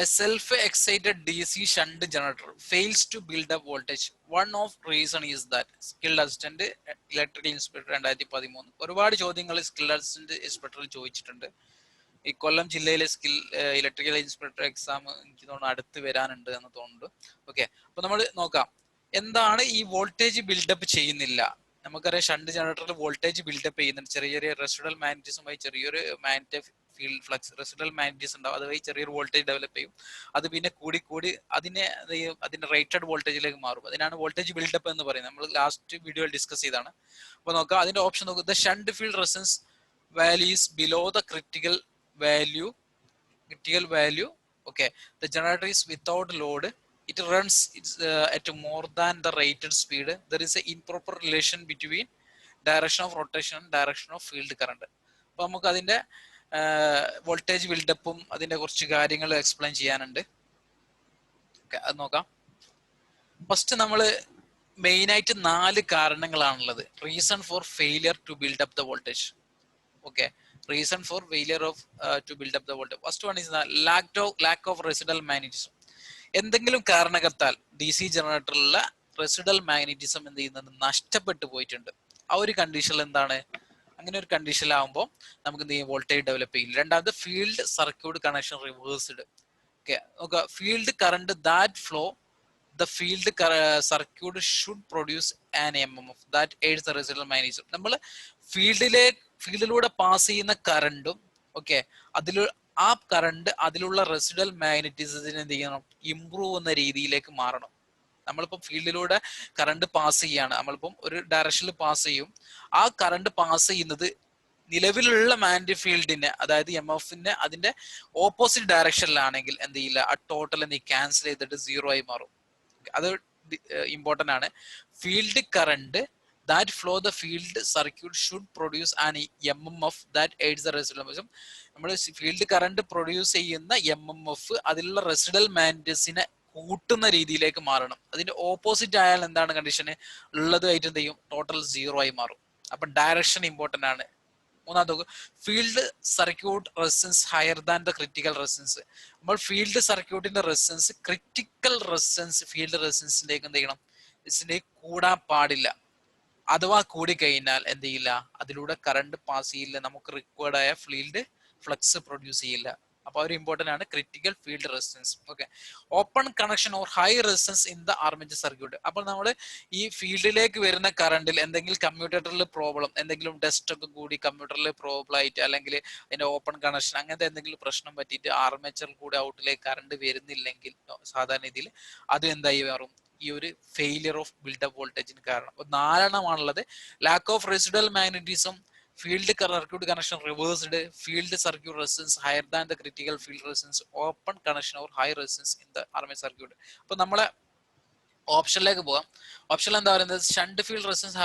A self excited DC shunt generator fails to build up voltage. One of reason is that. Skilled assistant electrical inspector 2013. ഒരുപാട് ചോദ്യങ്ങൾ സ്കിൽഡ് അസിസ്റ്റന്റ് ഇൻസ്പെക്ടറിൽ ചോദിച്ചിട്ടുണ്ട്. ഈ കൊല്ലം ജില്ലയിലെ ഇലക്ട്രിക്കൽ ഇൻസ്പെക്ടർ എക്സാം എനിക്ക് തോന്നുന്നു അടുത്ത് വരാനുണ്ട് എന്ന് തോന്നുന്നുണ്ട്. ഓക്കെ, അപ്പൊ നമ്മൾ നോക്കാം എന്താണ് ഈ വോൾട്ടേജ് ബിൽഡപ്പ് ചെയ്യുന്നില്ല. നമുക്കറിയാം ഷണ്ട് ജനറേറ്ററിൽ വോൾട്ടേജ് ബിൽഡപ്പ് ചെയ്യുന്നുണ്ട്. ചെറിയ റെസിഡൽ മാഗ്നറ്റിസമായി ചെറിയൊരു magnetic field flux, residual magnetism ഉണ്ടാവും. അതുവഴി ചെറിയൊരു വോൾട്ടേജ് ഡെവലപ്പ് ചെയ്യും. അത് പിന്നെ കൂടി അതിന്റെ റേറ്റഡ് വോൾട്ടേജിലേക്ക് മാറും. അതിനാണ് വോൾട്ടേജ് ബിൽഡപ്പ് എന്ന് പറയുന്നത്. നമ്മൾ ലാസ്റ്റ് വീഡിയോയിൽ ഡിസ്കസ് ചെയ്താണ്. അപ്പൊ നോക്കാം അതിന്റെ ഓപ്ഷൻ നോക്കുക. The shunt field resistance values below the critical value. Okay, the generator is without load, it runs at more than the rated speed. There is a improper relation between direction of rotation and direction of field current. അപ്പൊ നമുക്ക് അതിന്റെ voltage ബിൽഡപ്പും അതിന്റെ കുറച്ച് കാര്യങ്ങൾ explain ചെയ്യാനുണ്ട്. അത് നോക്കാം. First നമ്മൾ മെയിൻ ആയിട്ട് 4 കാരണങ്ങളാണുള്ളത്. Reason for failure to build up the voltage. Okay, reason for failure of to build up the voltage. First one is lack of residual magnetism. എന്തെങ്കിലും കാരണത്താൽ ഡി സി ജനറേറ്ററിലുള്ള റെസിഡൽ മാഗ്നറ്റിസം എന്ത് ചെയ്യുന്നത്, നഷ്ടപ്പെട്ടു പോയിട്ടുണ്ട്. ആ ഒരു കണ്ടീഷനിൽ എന്താണ്, അങ്ങനെ ഒരു കണ്ടീഷനിലാവുമ്പോൾ നമുക്ക് എന്ത് ചെയ്യും, വോൾട്ടേജ് ഡെവലപ്പ് ചെയ്യില്ല. രണ്ടാമത് field circuit connection reversed. Okay, നോക്കുക, field current that flow the field circuit should produce an MMF that aids the residual magnetism. നമ്മൾ ഫീൽഡിലൂടെ പാസ് ചെയ്യുന്ന കറണ്ടും ഓക്കെ, അതിൽ ആ കറണ്ട് അതിലുള്ള റെസിഡൽ മാഗ്നറ്റിസത്തിന് എന്ത് ചെയ്യണം, ഇംപ്രൂവ് എന്ന രീതിയിലേക്ക് മാറണം. നമ്മളിപ്പം ഫീൽഡിലൂടെ കറണ്ട് പാസ് ചെയ്യാണ്, നമ്മളിപ്പം ഒരു ഡയറക്ഷനിൽ പാസ് ചെയ്യും. ആ കറണ്ട് പാസ് ചെയ്യുന്നത് നിലവിലുള്ള മാഗ്നറ്റിക് ഫീൽഡിനെ, അതായത് എം എഫിന്റെ അതിന്റെ ഓപ്പോസിറ്റ് ഡയറക്ഷനിലാണെങ്കിൽ എന്ത് ചെയ്യില്ല, ആ ടോട്ടൽ എന്ത് ക്യാൻസൽ ചെയ്തിട്ട് 0 ആയി മാറും. അത് ഇമ്പോർട്ടന്റ് ആണ്. Field current that flow the field circuit should produce an MMF that AIDS the residual. നമ്മൾ ഫീൽഡ് കറണ്ട് പ്രൊഡ്യൂസ് ചെയ്യുന്ന MMF അതിലുള്ള റെസിഡൽ മാഗ്നറ്റിസിനെ കൂട്ടുന്ന രീതിയിലേക്ക് മാറണം. അതിന്റെ ഓപ്പോസിറ്റ് ആയാൽ എന്താണ് കണ്ടീഷന്, ഉള്ളതായിട്ട് എന്ത് ചെയ്യും, ടോട്ടൽ 0 ആയി മാറും. അപ്പൊ ഡയറക്ഷൻ ഇമ്പോർട്ടന്റ് ആണ്. മൂന്നാമത്തെ, field circuit resistance higher than the critical resistance. നമ്മൾ ഫീൽഡ് സർക്യൂട്ടിന്റെ റെസിസ്റ്റൻസ് ക്രിറ്റിക്കൽ റെസിസ്റ്റൻസ് ഫീൽഡ് റെസിസ്റ്റൻസിലേക്ക് എന്ത് ചെയ്യണം, ഇതിലേക്ക് കൂടാൻ പാടില്ല. അഥവാ കൂടി കഴിഞ്ഞാൽ എന്ത് ചെയ്യില്ല, അതിലൂടെ കറണ്ട് പാസ് ചെയ്യില്ല, നമുക്ക് റിക്വയർഡ് ആയ ഫീൽഡ് ഫ്ലക്സ് പ്രൊഡ്യൂസ് ചെയ്യില്ല. അപ്പൊ ഒരു ഇമ്പോർട്ടന്റ് ആണ് critical field resistance. Okay, open connection or high resistance in the armature circuit. അപ്പോൾ നമ്മൾ ഈ ഫീൽഡിലേക്ക് വരുന്ന കറണ്ടിൽ എന്തെങ്കിലും കമ്മ്യൂട്ടേറ്ററിൽ പ്രോബ്ലം, എന്തെങ്കിലും ഡസ്റ്റ് ഒക്കെ കൂടി കമ്പ്യൂട്ടറിൽ പ്രോബ്ലം ആയിട്ട്, അല്ലെങ്കിൽ അതിന്റെ ഓപ്പൺ കണക്ഷൻ അങ്ങനത്തെ എന്തെങ്കിലും പ്രശ്നം പറ്റിയിട്ട് ആർമേച്ചറിൽ കൂടി ഔട്ടിലേക്ക് കറണ്ട് വരുന്നില്ലെങ്കിൽ സാധാരണ രീതിയിൽ അത് എന്തായി മാറും, ഈ ഒരു ഫെയിലിയർ ഓഫ് ബിൽഡപ്പ് വോൾട്ടേജിന് കാരണം. അപ്പൊ 4 എണ്ണമാണുള്ളത്. Lack of residual magnetism, field circuit connection reversed, field circuit resistance higher than the critical field resistance, open connection or high resistance in the armature circuit. അപ്പൊ നമ്മളെ ഓപ്ഷനിലേക്ക് പോവാം. ഓപ്ഷൻ എന്താ പറയുന്നത്, shunt field resistance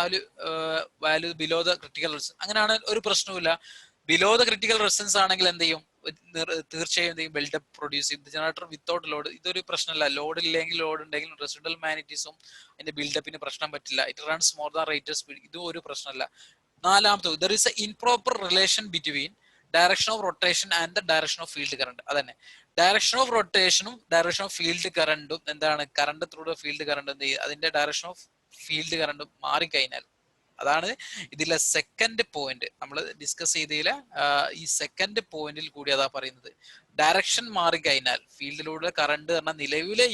value below the critical resistance. അങ്ങനെയാണ് ഒരു പ്രശ്നവുമില്ല. Below the critical resistance ആണെങ്കിൽ എന്ത് ചെയ്യും, തീർച്ചയായും എന്ത് ചെയ്യും, ബിൽഡപ്പ് പ്രൊഡ്യൂസ് ചെയ്യും. ജനറേറ്റർ വിത്തൗട്ട് ലോഡ് ഇതൊരു പ്രശ്നമല്ല. ലോഡ് ഇല്ലെങ്കിൽ ലോഡ് ഉണ്ടെങ്കിലും റെസിഡൽ മാഗ്നറ്റിസം അതിന്റെ ബിൽഡപ്പിന് പ്രശ്നം പറ്റില്ല. It runs more than rated speed, ഇതും ഒരു പ്രശ്നമല്ല. നാലാമത്തെ, there is a improper relation between direction of rotation and the direction of field current. അതന്നെ, ഡയറക്ഷൻ ഓഫ് റൊട്ടേഷനും ഡയറക്ഷൻ ഓഫ് ഫീൽഡ് കറണ്ടും എന്താണ്, current through the field current എന്ത് ചെയ്യും, അതിന്റെ ഡയറക്ഷൻ ഓഫ് ഫീൽഡ് കറണ്ട് മാറിക്കഴിഞ്ഞാൽ, അതാണ് ഇതിലെ സെക്കൻഡ് പോയിന്റ് നമ്മൾ ഡിസ്കസ് ചെയ്തതിലെ ഈ സെക്കൻഡ് പോയിന്റിൽ കൂടി അതാ പറയുന്നത്. ഡയറക്ഷൻ മാറിക്കഴിഞ്ഞാൽ ഫീൽഡിലൂടെ കറണ്ട് പറഞ്ഞാൽ നിലവിലെ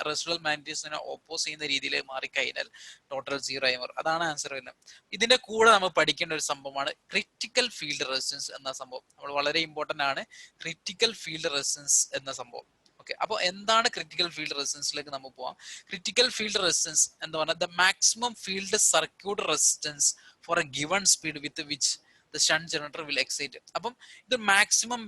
റെസിഡൽ മാഗ്നറ്റിസത്തിനെ ഓപ്പോസ് ചെയ്യുന്ന രീതിയിൽ മാറിക്കഴിഞ്ഞാൽ ടോട്ടൽ 0 ആയി മാറും. അതാണ് ആൻസർ വരുന്നത്. ഇതിന്റെ കൂടെ നമ്മൾ പഠിക്കേണ്ട ഒരു സംഭവമാണ് ക്രിറ്റിക്കൽ ഫീൽഡ് റെസിസ്റ്റൻസ് എന്ന സംഭവം. നമ്മൾ വളരെ ഇമ്പോർട്ടന്റ് ആണ് ക്രിറ്റിക്കൽ ഫീൽഡ് റെസിസ്റ്റൻസ് എന്ന സംഭവം. ഓക്കെ, അപ്പോൾ എന്താണ് ക്രിറ്റിക്കൽ ഫീൽഡ് റെസിസ്റ്റൻസിലേക്ക് നമ്മൾ പോവാം. ക്രിറ്റിക്കൽ ഫീൽഡ് റെസിസ്റ്റൻസ് എന്ന് പറഞ്ഞാൽ the maximum field circuit resistance for a given speed with which the shunt generator will excite. അപ്പം ഇത് മാക്സിമം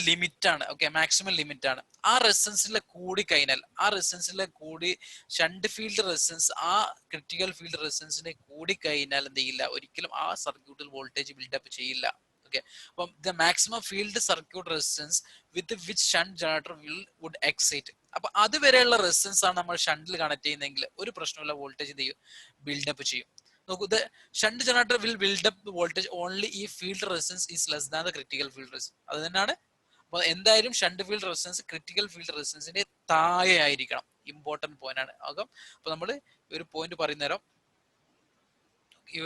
ലിമിറ്റ് ആണ്. ഓക്കെ, മാക്സിമം ലിമിറ്റ് ആണ്. ആ റെസിസ്റ്റൻസിലെ കൂടി കഴിഞ്ഞാൽ, ആ റെസിസ്റ്റൻസിലെ കൂടി ഷണ്ട് ഫീൽഡ് റെസിസ്റ്റൻസ് ആ ക്രിറ്റിക്കൽ ഫീൽഡ് റെസിസ്റ്റൻസിനെ കൂടി കഴിഞ്ഞാൽ എന്ത് ചെയ്യില്ല, ഒരിക്കലും ആ സർക്യൂട്ടിൽ വോൾട്ടേജ് ബിൽഡപ്പ് ചെയ്യില്ല. ഓക്കെ, അപ്പം the maximum field circuit resistance with which shunt generator would excite. അപ്പൊ അതുവരെയുള്ള റെസിസ്റ്റൻസ് ആണ് നമ്മൾ ഷണ്ടിൽ കണക്ട് ചെയ്യുന്നതെങ്കിൽ ഒരു പ്രശ്നമില്ല, വോൾട്ടേജ് എന്ത് ചെയ്യും, ബിൽഡപ്പ് ചെയ്യും. നോക്കൂ, the shunt generator will build up voltage only ഈ field resistance is less than the critical field resistance. അത് തന്നെയാണ്. അപ്പൊ എന്തായാലും shunt field resistance critical field റെസിസ്റ്റൻസിന്റെ താഴെ ആയിരിക്കണം. ഇമ്പോർട്ടന്റ് പോയിന്റ് ആണ്. അപ്പൊ നമ്മൾ ഒരു പോയിന്റ് പറയുന്ന നേരം ഈ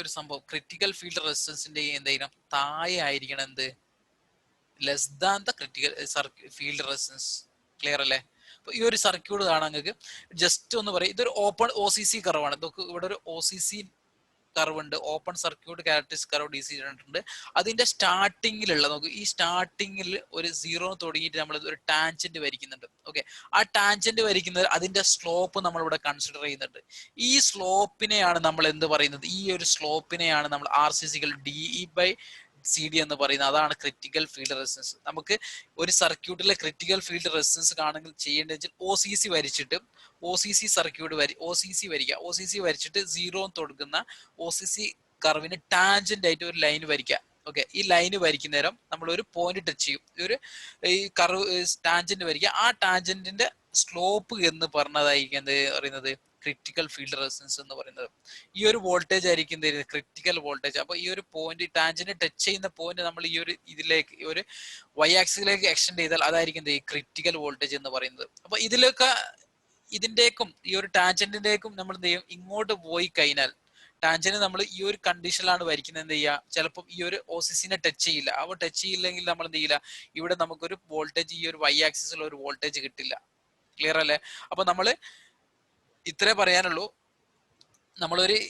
ഒരു സംഭവം ക്രിറ്റിക്കൽ ഫീൽഡ് റെസിസ്റ്റൻസിന്റെ എന്തായാലും താഴെ ആയിരിക്കണം എന്ത്, less than the critical field resistance. Clear അല്ലേ? അപ്പൊ ഈ ഒരു സർക്യൂട്ട് കാണാൻ നിങ്ങൾക്ക് ജസ്റ്റ് ഒന്ന് പറയും, ഇതൊരു ഓപ്പൺ OCC കർവാണ്. ഇതൊക്കെ ഇവിടെ ഒരു OCC കർവ് ഉണ്ട്, open circuit characteristic curve DC ഉണ്ട്. അതിന്റെ സ്റ്റാർട്ടിങ്ങിലുള്ള നോക്ക്, ഈ സ്റ്റാർട്ടിങ്ങിൽ ഒരു 0 തുടങ്ങിയിട്ട് നമ്മൾ ഒരു ടാൻജന്റ് വരയ്ക്കുന്നുണ്ട്. ഓക്കെ, ആ ടാൻജന്റ് വരയ്ക്കുന്നത് അതിന്റെ സ്ലോപ്പ് നമ്മൾ ഇവിടെ കൺസിഡർ ചെയ്യുന്നുണ്ട്. ഈ സ്ലോപ്പിനെയാണ് നമ്മൾ എന്ത് പറയുന്നത്, ഈ ഒരു സ്ലോപ്പിനെയാണ് നമ്മൾ RC/DE/CD എന്ന് പറയുന്നത്. അതാണ് ക്രിറ്റിക്കൽ ഫീൽഡ് റെസിസ്റ്റൻസ്. നമുക്ക് ഒരു സർക്യൂട്ടിലെ ക്രിറ്റിക്കൽ ഫീൽഡ് റെസിസ്റ്റൻസ് കാണുമെങ്കിൽ ചെയ്യേണ്ടത് OCC വരച്ചിട്ട് OCC സർക്യൂട്ട് OCC വരിക. OCC വരച്ചിട്ട് 0 തൊടുക്കുന്ന OCC കർവിന് ടാൻജന്റ് ആയിട്ട് ഒരു ലൈൻ വരയ്ക്കുക. ഓക്കെ, ഈ ലൈന് വരയ്ക്കുന്ന നേരം നമ്മൾ ഒരു പോയിന്റ് ടച്ച് ചെയ്യും. ഈ കർവ് ടാൻജന്റ് വരയ്ക്കുക. ആ ടാൻജന്റിന്റെ സ്ലോപ്പ് എന്ന് പറഞ്ഞതായിരിക്കും എന്ത് പറയുന്നത്, ക്രിട്ടിക്കൽ ഫീൽഡ് റെസിസ്റ്റൻസ് എന്ന് പറയുന്നത്. ഈ ഒരു വോൾട്ടേജ് ആയിരിക്കും ക്രിട്ടിക്കൽ വോൾട്ടേജ്. അപ്പൊ ഈ ഒരു പോയിന്റ് ടാൻജന്റ് ടച്ച് ചെയ്യുന്ന പോയിന്റ് നമ്മൾ ഈ ഒരു ഇതിലേക്ക് ഈ ഒരു വൈ ആക്സിലേക്ക് എക്സ്റ്റെൻഡ് ചെയ്താൽ അതായിരിക്കും ഈ ക്രിട്ടിക്കൽ വോൾട്ടേജ് എന്ന് പറയുന്നത്. അപ്പൊ ഇതിലൊക്കെ ഇതിന്റേക്കും ഈ ഒരു ടാൻജന്റിന്റേക്കും നമ്മൾ എന്ത് ചെയ്യും, ഇങ്ങോട്ട് പോയി കഴിഞ്ഞാൽ ടാൻജന്റ് നമ്മൾ ഈ ഒരു കണ്ടീഷനിലാണ് വരയ്ക്കുന്നത്. എന്ത് ചെയ്യുക, ചിലപ്പോൾ ഈ ഒരു ഓസിസിനെ ടച്ച് ചെയ്യില്ല. അവ ടച്ച് ചെയ്യില്ലെങ്കിൽ നമ്മൾ എന്ത് ചെയ്യില്ല, ഇവിടെ നമുക്കൊരു വോൾട്ടേജ് ഈ ഒരു വൈ ആക്സിസിൽ ഒരു വോൾട്ടേജ് കിട്ടില്ല. ക്ലിയർ അല്ലേ? അപ്പൊ നമ്മൾ ഇത്രേ പറയാനുള്ളൂ.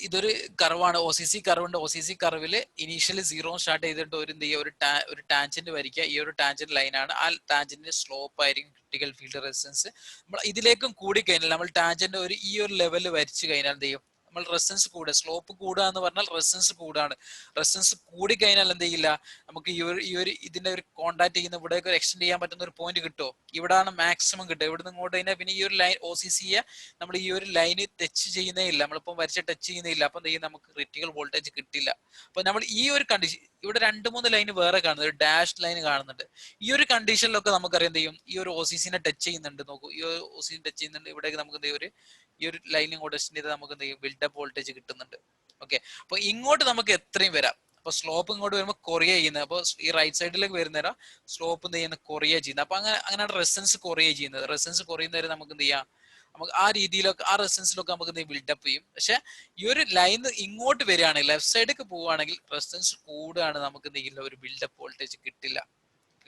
ഇതൊരു കർവാണ്, ഒ സി സി കർവുണ്ട്. ഒ സി സി കർവില് ഇനീഷ്യലി 0 സ്റ്റാർട്ട് ചെയ്തിട്ട് ഒരു എന്ത് ചെയ്യുക, ഒരു ടാൻജന്റ് വരയ്ക്കുക. ഈ ഒരു ടാൻജന്റ് ലൈനാണ്. ആ ടാൻജന്റിന്റെ സ്ലോപ്പ് ആയിരിക്കും ക്രിട്ടിക്കൽ ഫീൽഡ് റെസിസ്റ്റൻസ്. നമ്മൾ ഇതിലേക്കും കൂടി കഴിഞ്ഞാൽ നമ്മൾ ടാൻജന്റ് ഈ ഒരു ലെവലിൽ വരച്ചു കഴിഞ്ഞാൽ എന്ത് ചെയ്യും, നമ്മൾ റെസിസ്റ്റൻസ് കൂടുക. സ്ലോപ്പ് കൂടുക എന്ന് പറഞ്ഞാൽ റെസിസ്റ്റൻസ് കൂടാണ്. റെസിസ്റ്റൻസ് കൂടി കഴിഞ്ഞാൽ എന്ത് ചെയ്യില്ല, നമുക്ക് ഈ ഒരു ഇതിന്റെ ഒരു കോൺടാക്ട് ചെയ്യുന്ന ഇവിടേക്ക് എക്സ്റ്റെൻഡ് ചെയ്യാൻ പറ്റുന്ന ഒരു പോയിന്റ് കിട്ടുമോ? ഇവിടാണ് മാക്സിമം കിട്ടുക. ഇവിടെ നിന്ന് ഇങ്ങോട്ട് കഴിഞ്ഞാൽ പിന്നെ ഈ ഒരു ലൈൻ ഒ സി സിയെ നമ്മൾ ഈ ഒരു ലൈന് ടച്ച് ചെയ്യുന്നേ ഇല്ല, നമ്മളിപ്പം വരച്ച് ടച്ച് ചെയ്യുന്നേ ഇല്ല. അപ്പൊ എന്ത് ചെയ്യും, നമുക്ക് ക്രിട്ടിക്കൽ വോൾട്ടേജ് കിട്ടില്ല. അപ്പൊ നമ്മൾ ഈ ഒരു കണ്ടീഷൻ, ഇവിടെ 2-3 ലൈന് വേറെ കാണുന്നുണ്ട്, ഒരു ഡാഷ് ലൈൻ കാണുന്നുണ്ട്. ഈ ഒരു കണ്ടീഷനിലൊക്കെ നമുക്കറിയാം എന്ത് ചെയ്യും, ഈ ഒരു ഒ സി സിനെ ടച്ച് ചെയ്യുന്നുണ്ട്. നോക്കൂ, ഈ ഒരു ഒ സി ടച്ച് ചെയ്യുന്നുണ്ട്. ഇവിടേക്ക് നമുക്ക് എന്ത് ചെയ്യും, ഈ ഒരു ലൈൻ ഇങ്ങോട്ട് എക്സ്റ്റെൻഡ് ചെയ്താൽ നമുക്ക് എന്ത് ചെയ്യും, ബിൽഡപ്പ് വോൾട്ടേജ് കിട്ടുന്നുണ്ട്. ഓക്കെ, അപ്പൊ ഇങ്ങോട്ട് നമുക്ക് എത്രയും വരാം. അപ്പൊ സ്ലോപ്പ് ഇങ്ങോട്ട് വരുമ്പോൾ കൊറിയ ചെയ്യുന്നത്. അപ്പൊ ഈ റൈറ്റ് സൈഡിലേക്ക് വരുന്നേരം സ്ലോപ്പ് എന്ത് ചെയ്യുന്നത്, കൊറിയ ചെയ്യുന്നത്. അപ്പൊ അങ്ങനെയാണ് റെസിസ്റ്റൻസ് കൊറിയ ചെയ്യുന്നത്. റെസിസ്റ്റൻസ് കുറയുന്നവരെ നമുക്ക് എന്ത് ചെയ്യാം, നമുക്ക് ആ രീതിയിലൊക്കെ ആ റെസിസ്റ്റൻസിലൊക്കെ നമുക്ക് എന്ത് ബിൽഡപ്പ് ചെയ്യും. പക്ഷെ ഈ ഒരു ലൈൻ ഇങ്ങോട്ട് വരികയാണെങ്കിൽ, ലെഫ്റ്റ് സൈഡിലേക്ക് പോവുകയാണെങ്കിൽ റെസിസ്റ്റൻസ് കൂടുകയാണ്, നമുക്ക് എന്ത് ചെയ്യില്ല, ഒരു ബിൽഡപ്പ് വോൾട്ടേജ് കിട്ടില്ല.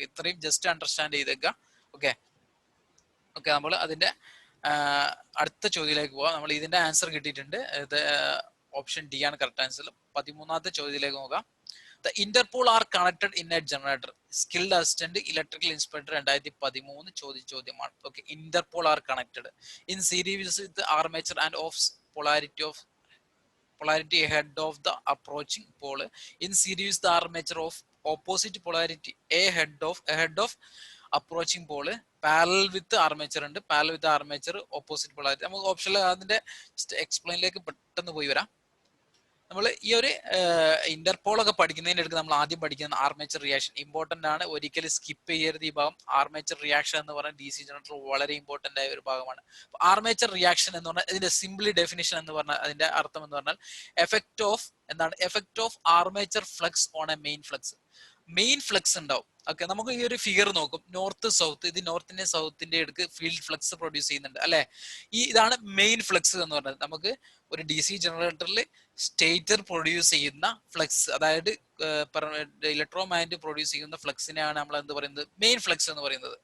ഇത്രയും ജസ്റ്റ് അണ്ടർസ്റ്റാൻഡ് ചെയ്തേക്കുക. ഓക്കെ ഓക്കെ, നമ്മൾ അതിന്റെ അടുത്ത ചോദ്യത്തിലേക്ക് പോവാം. നമ്മൾ ഇതിന്റെ ആൻസർ കിട്ടിയിട്ടുണ്ട്. ഇത് ഓപ്ഷൻ ഡി ആണ് കറക്റ്റ് ആൻസർ. 13ാമത്തെ ചോദ്യത്തിലേക്ക് നോക്കാം. The Interpol are connected in A generator. Skilled assistant electrical inspector 2013 ചോദ്യമാണ്. Okay, Interpol are connected in series with armature and of polarity ahead of the approaching pole. In series the armature of opposite polarity ahead of approaching pole parallel with armature ഉണ്ട്. parallel with armature opposite polarity. നമുക്ക് ഓപ്ഷനിൽ അതിന്റെ എക്സ്പ്ലെയിനിലേക്ക് പെട്ടെന്ന് പോയി വരാം. നമ്മൾ ഈ ഒരു ഇന്റർപോൾ ഒക്കെ പഠിക്കുന്നതിനിടയ്ക്ക് നമ്മൾ ആദ്യം പഠിക്കുന്ന ആർമേച്ചർ റിയാക്ഷൻ ഇമ്പോർട്ടന്റ് ആണ്. ഒരിക്കലും സ്കിപ്പ് ചെയ്യരുത് ഈ ഭാഗം. ആർമേച്ചർ റിയാക്ഷൻ എന്ന് പറയുന്നത് DC ജനറേറ്റർ വളരെ ഇമ്പോർട്ടന്റ് ആയ ഒരു ഭാഗമാണ്. ആർമേച്ചർ റിയാക്ഷൻ എന്ന് പറഞ്ഞാൽ ഇതിന്റെ സിംപ്ലി ഡെഫിനിഷൻ എന്ന് പറഞ്ഞാൽ അതിന്റെ അർത്ഥം എന്ന് പറഞ്ഞാൽ effect of armature flux on A main flux. Main flux ഉണ്ടാവും. ഓക്കെ, നമുക്ക് ഈ ഒരു ഫിഗർ നോക്കും, നോർത്ത് സൗത്ത്, ഇത് നോർത്തിന്റെ സൗത്തിന്റെ അടുക്ക് ഫീൽഡ് ഫ്ലക്സ് പ്രൊഡ്യൂസ് ചെയ്യുന്നുണ്ട് അല്ലെ. ഇതാണ് മെയിൻ ഫ്ലക്സ് എന്ന് പറയുന്നത്. നമുക്ക് ഒരു DC ജനറേറ്ററിൽ സ്റ്റേറ്റർ പ്രൊഡ്യൂസ് ചെയ്യുന്ന ഫ്ലക്സ്, അതായത് ഇലക്ട്രോമാഗ്നറ്റ് പ്രൊഡ്യൂസ് ചെയ്യുന്ന ഫ്ലക്സിനെയാണ് നമ്മൾ എന്ത് പറയുന്നത്, മെയിൻ ഫ്ലക്സ് എന്ന് പറയുന്നത്.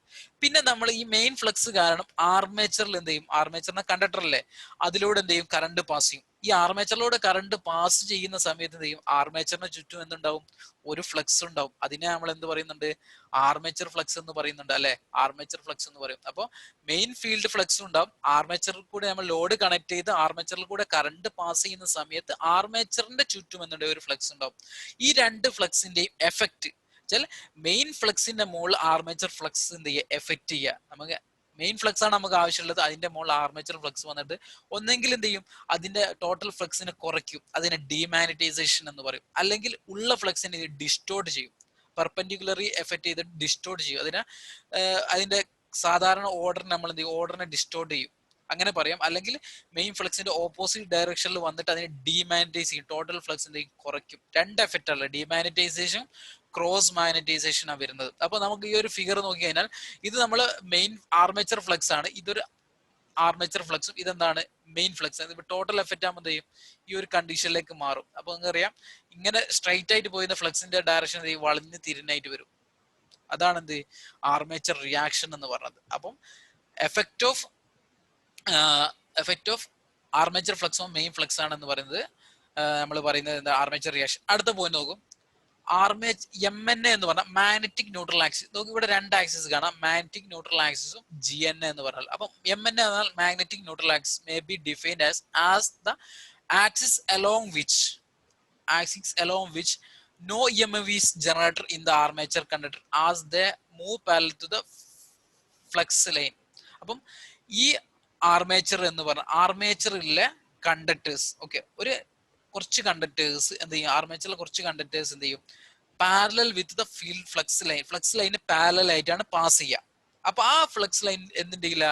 പിന്നെ നമ്മൾ ഈ മെയിൻ ഫ്ലക്സ് കാരണം ആർമേച്ചറിൽ എന്ത് ചെയ്യും, ആർമേച്ചറിന്റെ കണ്ടക്ടർ അല്ലേ, അതിലൂടെ എന്ത് ചെയ്യും, കറണ്ട് പാസ് ചെയ്യും. ഈ ആർമേച്ചറിലൂടെ കറണ്ട് പാസ് ചെയ്യുന്ന സമയത്ത് എന്ത് ചെയ്യും, ആർമേച്ചറിന് ചുറ്റും എന്തുണ്ടാവും, ഒരു ഫ്ലക്സ് ഉണ്ടാവും. അതിനെ നമ്മൾ എന്ത് പറയുന്നുണ്ട്, ആർമേച്ചർ ഫ്ലക്സ് എന്ന് പറയുന്നുണ്ട് അല്ലെ. ആർമേച്ചർ ഫ്ലക്സ് എന്ന് പറയും. അപ്പോൾ മെയിൻ ഫീൽഡ് ഫ്ലക്സ് ഉണ്ടാവും. ആർമേച്ചറിൽ കൂടെ നമ്മൾ ലോഡ് കണക്ട് ചെയ്ത് ആർമേച്ചറിൽ കൂടെ കറണ്ട് പാസ് ചെയ്യുന്ന സമയത്ത് ആർമേച്ചറിന്റെ ചുറ്റും എന്തുണ്ട്, ഒരു ഫ്ലക്സ് ഉണ്ടാവും. ഈ രണ്ട് ഫ്ലക്സിന്റെയും എഫക്ട് വെച്ചാൽ മെയിൻ ഫ്ലക്സിന്റെ മുകളിൽ ആർമേച്ചർ ഫ്ലക്സ് എന്ത് ചെയ്യുക, എഫക്ട് ചെയ്യുക. നമുക്ക് മെയിൻ ഫ്ലക്സ് ആണ് നമുക്ക് ആവശ്യമുള്ളത്. അതിന്റെ മുകളിൽ ആർമേച്ചർ ഫ്ലക്സ് വന്നിട്ട് ഒന്നെങ്കിൽ എന്ത് ചെയ്യും, അതിന്റെ ടോട്ടൽ ഫ്ലക്സിനെ കുറയ്ക്കും, അതിനെ ഡീമാഗ്നറ്റൈസേഷൻ എന്ന് പറയും. അല്ലെങ്കിൽ ഉള്ള ഫ്ലക്സിനെ ഡിസ്റ്റോർട്ട് ചെയ്യും, പെർപെൻഡിക്കുലറി എഫക്ട് ചെയ്ത് ഡിസ്റ്റോർട്ട് ചെയ്യും. അതിന്റെ സാധാരണ ഓർഡർ നമ്മൾ എന്ത് ചെയ്യും, ഓർഡറിനെ ഡിസ്റ്റോർട്ട് ചെയ്യും, അങ്ങനെ പറയാം. അല്ലെങ്കിൽ മെയിൻ ഫ്ലക്സിന്റെ ഓപ്പോസിറ്റ് ഡയറക്ഷനിൽ വന്നിട്ട് അതിനെ ഡീമാഗ്നറ്റൈസ് ചെയ്യും, ടോട്ടൽ ഫ്ലക്സ് എന്ത് ചെയ്യും, കുറയ്ക്കും. രണ്ട് എഫക്റ്റ് അല്ല, ഡീമാഗ്നറ്റൈസേഷൻ ക്രോസ് മാഗ്നറ്റൈസേഷൻ ആണ് വരുന്നത്. അപ്പൊ നമുക്ക് ഈ ഒരു ഫിഗർ നോക്കി കഴിഞ്ഞാൽ ഇത് നമ്മൾ മെയിൻ ആർമേച്ചർ ഫ്ലക്സ് ആണ്, ഇതൊരു ആർമേച്ചർ ഫ്ലക്സും ഇതെന്താണ്, മെയിൻ ഫ്ലക്സ്. ടോട്ടൽ എഫക്റ്റ് ആകുമ്പോൾ എന്ത് ചെയ്യും, ഈ ഒരു കണ്ടീഷനിലേക്ക് മാറും. അപ്പൊ നമുക്കറിയാം ഇങ്ങനെ സ്ട്രൈറ്റ് ആയിട്ട് പോയിരുന്ന ഫ്ലക്സിന്റെ ഡയറക്ഷൻ വളഞ്ഞ് തിരിഞ്ഞായിട്ട് വരും. അതാണ് എന്ത്, ആർമേച്ചർ റിയാക്ഷൻ എന്ന് പറഞ്ഞത്. അപ്പം effect of armature flux on main flux ആണെന്ന് പറയുന്നത് നമ്മൾ പറയുന്നത് എന്താ, ആർമേച്ചർ റിയാക്ഷൻ. അടുത്ത പോയിന്റ് നോക്കും, MNA എന്ന് പറഞ്ഞാൽ മാഗ്നറ്റിക് ന്യൂട്രൽ ആക്സിസ്. നമുക്ക് ഇവിടെ രണ്ട് ആക്സിസ് കാണാം, മാഗ്നറ്റിക് ന്യൂട്രൽ ആക്സിസും GNA എന്ന് പറഞ്ഞാൽ. അപ്പം MNA എന്നാൽ magnetic neutral axis may be defined as the axis along which no EMF is generated in the armature conductor as they move parallel to the flux line. അപ്പം ഈ armature എന്ന് പറഞ്ഞാൽ ആർമേച്ചറിലെ കണ്ടക്ടേഴ്സ്, ഓക്കെ, കുറച്ച് conductors എന്ത് ചെയ്യും, ആർമേച്ചറിലെ കുറച്ച് കണ്ടക്ടേഴ്സ് എന്ത് ചെയ്യും, parallel with the field flux ലൈന് പാരലൽ ആയിട്ടാണ് പാസ് ചെയ്യുക. അപ്പൊ ആ ഫ്ലക്സ് ലൈൻ എന്തില്ല,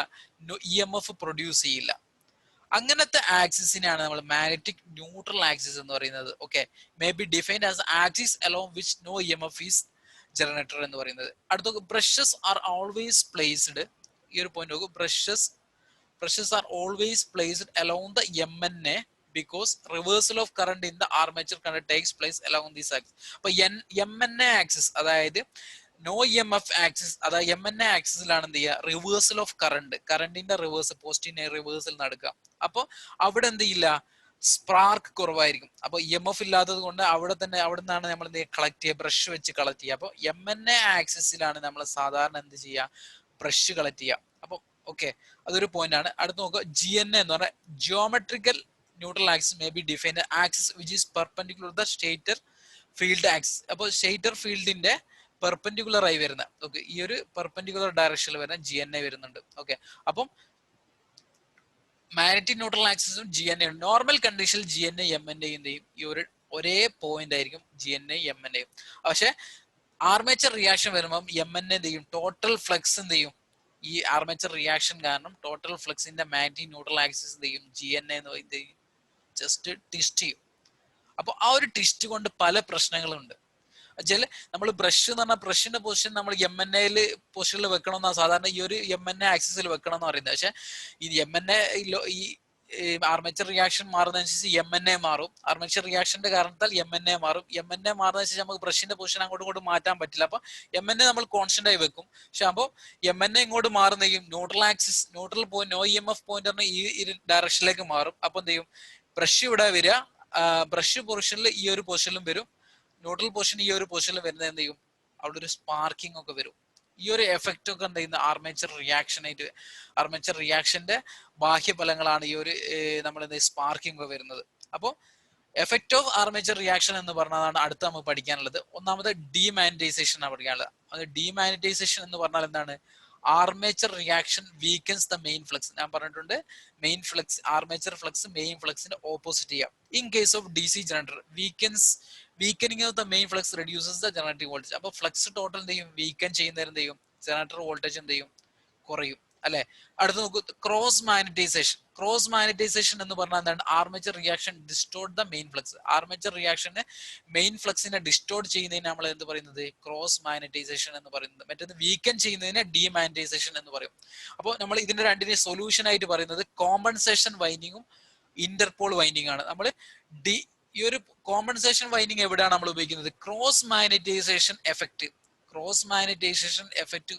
EMF പ്രൊഡ്യൂസ് ചെയ്യില്ല. അങ്ങനത്തെ ആക്സിസിനെയാണ് നമ്മൾ മാഗ്നറ്റിക് ന്യൂട്രൽ ആക്സിസ് എന്ന് പറയുന്നത്. Okay, may be defined as axis along which no EMF is generator എന്ന് പറയുന്നത്. അടുത്ത ബ്രഷസ് ആർ ഓൾവേസ് പ്ലേസ്ഡ്. ഈ ഒരു പോയിന്റ് നോക്കൂ, brushes are always placed along the MNA because reversal of current in the armature current takes place along this axis. അപ്പൊ MNA axis, അതായത് no EMF axis, അതായത് MNA ആക്സിസിലാണ് എന്ത് ചെയ്യുക, reversal of കറണ്ടിന്റെ reversal, positive reversal നടക്കുക. അപ്പൊ അവിടെ എന്ത് ചെയ്യില്ല, സ്പാർക്ക് കുറവായിരിക്കും. അപ്പൊ EMF ഇല്ലാത്തത് കൊണ്ട് അവിടെ നിന്നാണ് നമ്മൾ എന്ത് ചെയ്യുക, കളക്ട് ചെയ്യുക, ബ്രഷ് വെച്ച് കളക്ട് ചെയ്യുക. അപ്പൊ MNA ആക്സിസിലാണ് നമ്മൾ സാധാരണ എന്ത് ചെയ്യുക, ബ്രഷ് കളക്ട് ചെയ്യുക. അപ്പൊ ഓക്കെ, അതൊരു പോയിന്റ് ആണ്. അടുത്ത് നോക്കുക, GNA എന്ന് പറഞ്ഞാൽ geometrical neutral axis may be defined axis which is perpendicular the stator field axis. അപ്പോൾ സ്റ്റേറ്റർ ഫീൽഡിന്റെ പെർപെൻഡിക്കുലർ ആയി വരുന്ന, ഓക്കെ, ഈ ഒരു പെർപെൻഡിക്കുലർ ഡയറക്ഷനിൽ വരുന്ന GNA വരുന്നുണ്ട്. ഓക്കെ, അപ്പം മാഗ്നറ്റിക് ന്യൂട്രൽ ആക്സിസും GNA നോർമൽ കണ്ടീഷനിൽ GNA MNA എന്ത് ചെയ്യും, ഈ ഒരു ഒരേ പോയിന്റ് ആയിരിക്കും GNA MNA. പക്ഷെ ആർമേച്ചർ റിയാക്ഷൻ വരുമ്പോൾ MNA എന്ത് ചെയ്യും, ടോട്ടൽ ഫ്ലക്സ് എന്ത് ചെയ്യും, ഈ ആർമേച്ചർ റിയാക്ഷൻ കാരണം ടോട്ടൽ ഫ്ലക്സിന്റെ മാഗ്നറ്റിക് ന്യൂട്രൽ ആക്സിസ് എന്ത് ചെയ്യും, GNA എന്ന് എന്ത് ചെയ്യും, ജസ്റ്റ് ട്വിസ്റ്റ് ചെയ്യും. അപ്പൊ ആ ഒരു ട്വിസ്റ്റ് കൊണ്ട് പല പ്രശ്നങ്ങളുണ്ട്. വെച്ചാല് നമ്മൾ ബ്രഷ് എന്ന് പറഞ്ഞാൽ ബ്രഷിന്റെ പൊസിഷൻ നമ്മൾ MNA പൊസിഷനിൽ വെക്കണം എന്നാണ് സാധാരണ, ഈ ഒരു MNA ആക്സിസിൽ വെക്കണം എന്ന് പറയുന്നത്. പക്ഷെ ഈ MNA ഈ ആർമേച്ചർ റിയാക്ഷൻ മാറുന്നതനുസരിച്ച് MNA മാറും. ആർമേച്ചർ റിയാക്ഷന്റെ കാരണത്താൽ MNA മാറും. MNA മാറുന്നതനുസരിച്ച് നമുക്ക് ബ്രഷിന്റെ പൊസിഷൻ അങ്ങോട്ടും ഇങ്ങോട്ടും മാറ്റാൻ പറ്റില്ല. അപ്പൊ MNA നമ്മൾ കോൺസ്റ്റന്റ് ആയി വെക്കും. പക്ഷെ അപ്പോൾ MNA ഇങ്ങോട്ട് മാറുന്നെങ്കിൽ neutral axis, neutral point, no EMF point പറഞ്ഞാൽ ഈ ഡയറക്ഷനിലേക്ക് മാറും. അപ്പൊ എന്ത് ചെയ്യും, ബ്രഷ് ഇവിടെ വരിക, ബ്രഷ് പൊസിഷനിൽ ഈ ഒരു പൊസിഷനിലും വരും, ന്യൂട്രൽ പൊസിഷൻ ഈ ഒരു പൊസിഷനിൽ വരുന്നത് എന്ത് ചെയ്യും, അവിടെ ഒരു സ്പാർക്കിംഗ് ഒക്കെ വരും. ഈ ഒരു എഫക്റ്റ് ഒക്കെ എന്ത് ചെയ്യുന്ന ആർമേച്ചർ റിയാക്ഷനായിട്ട്, ആർമേച്ചർ റിയാക്ഷന്റെ ബാഹ്യഫലങ്ങളാണ് ഈ ഒരു നമ്മൾ സ്പാർക്കിംഗ് ഒക്കെ വരുന്നത്. അപ്പോൾ എഫക്റ്റ് ഓഫ് ആർമേച്ചർ റിയാക്ഷൻ എന്ന് പറഞ്ഞതാണ് അടുത്ത നമുക്ക് പഠിക്കാനുള്ളത്. ഒന്നാമത് ഡീമാഗ്നറ്റൈസേഷൻ ആണ് പഠിക്കാനുള്ളത്. അത് ഡീമാഗ്നറ്റൈസേഷൻ എന്ന് പറഞ്ഞാൽ എന്താണ്, armature reaction weakens the main flux. ഞാൻ പറഞ്ഞിട്ടുണ്ട്, main flux, armature flux main ഫ്ലക്സിന്റെ ഓപ്പോസിറ്റ് ചെയ്യാം. In case of DC generator weakening of the main flux reduces the generating voltage. അപ്പൊ ഫ്ലക്സ് ടോട്ടൽ എന്ത് ചെയ്യും, വീക്കൻ ചെയ്യുന്നതിന് എന്ത് ചെയ്യും, ജനറേറ്റർ വോൾട്ടേജ് എന്ത് ചെയ്യും, കുറയും അല്ലെ. അടുത്ത് നോക്കൂ, ക്രോസ് മാഗ്നറ്റൈസേഷൻ എന്ന് പറഞ്ഞാൽ എന്താണ്, armature reaction distort the main flux. Armature റിയാക്ഷന് മെയിൻ ഫ്ലക്സിനെ ഡിസ്റ്റോർട്ട് ചെയ്യുന്നതിന് നമ്മൾ എന്ത് പറയുന്നത്, ക്രോസ് മാഗ്നറ്റൈസേഷൻ എന്ന് പറയുന്നത്. മറ്റേത് വീക്കൻ ചെയ്യുന്നതിന് ഡീമാഗ്നറ്റൈസേഷൻ എന്ന് പറയും. അപ്പോൾ നമ്മൾ ഇതിന്റെ രണ്ടിനെ സൊല്യൂഷൻ ആയിട്ട് പറയുന്നത് കോമ്പൻസേഷൻ വൈൻഡിങ്ങും ഇന്റർപോൾ വൈൻഡിങ് ആണ്. നമ്മൾ ഈ ഒരു കോമ്പൻസേഷൻ വൈൻഡിങ് എവിടെയാണ് നമ്മൾ ഉപയോഗിക്കുന്നത്, ക്രോസ് മാഗ്നറ്റൈസേഷൻ എഫക്റ്റ്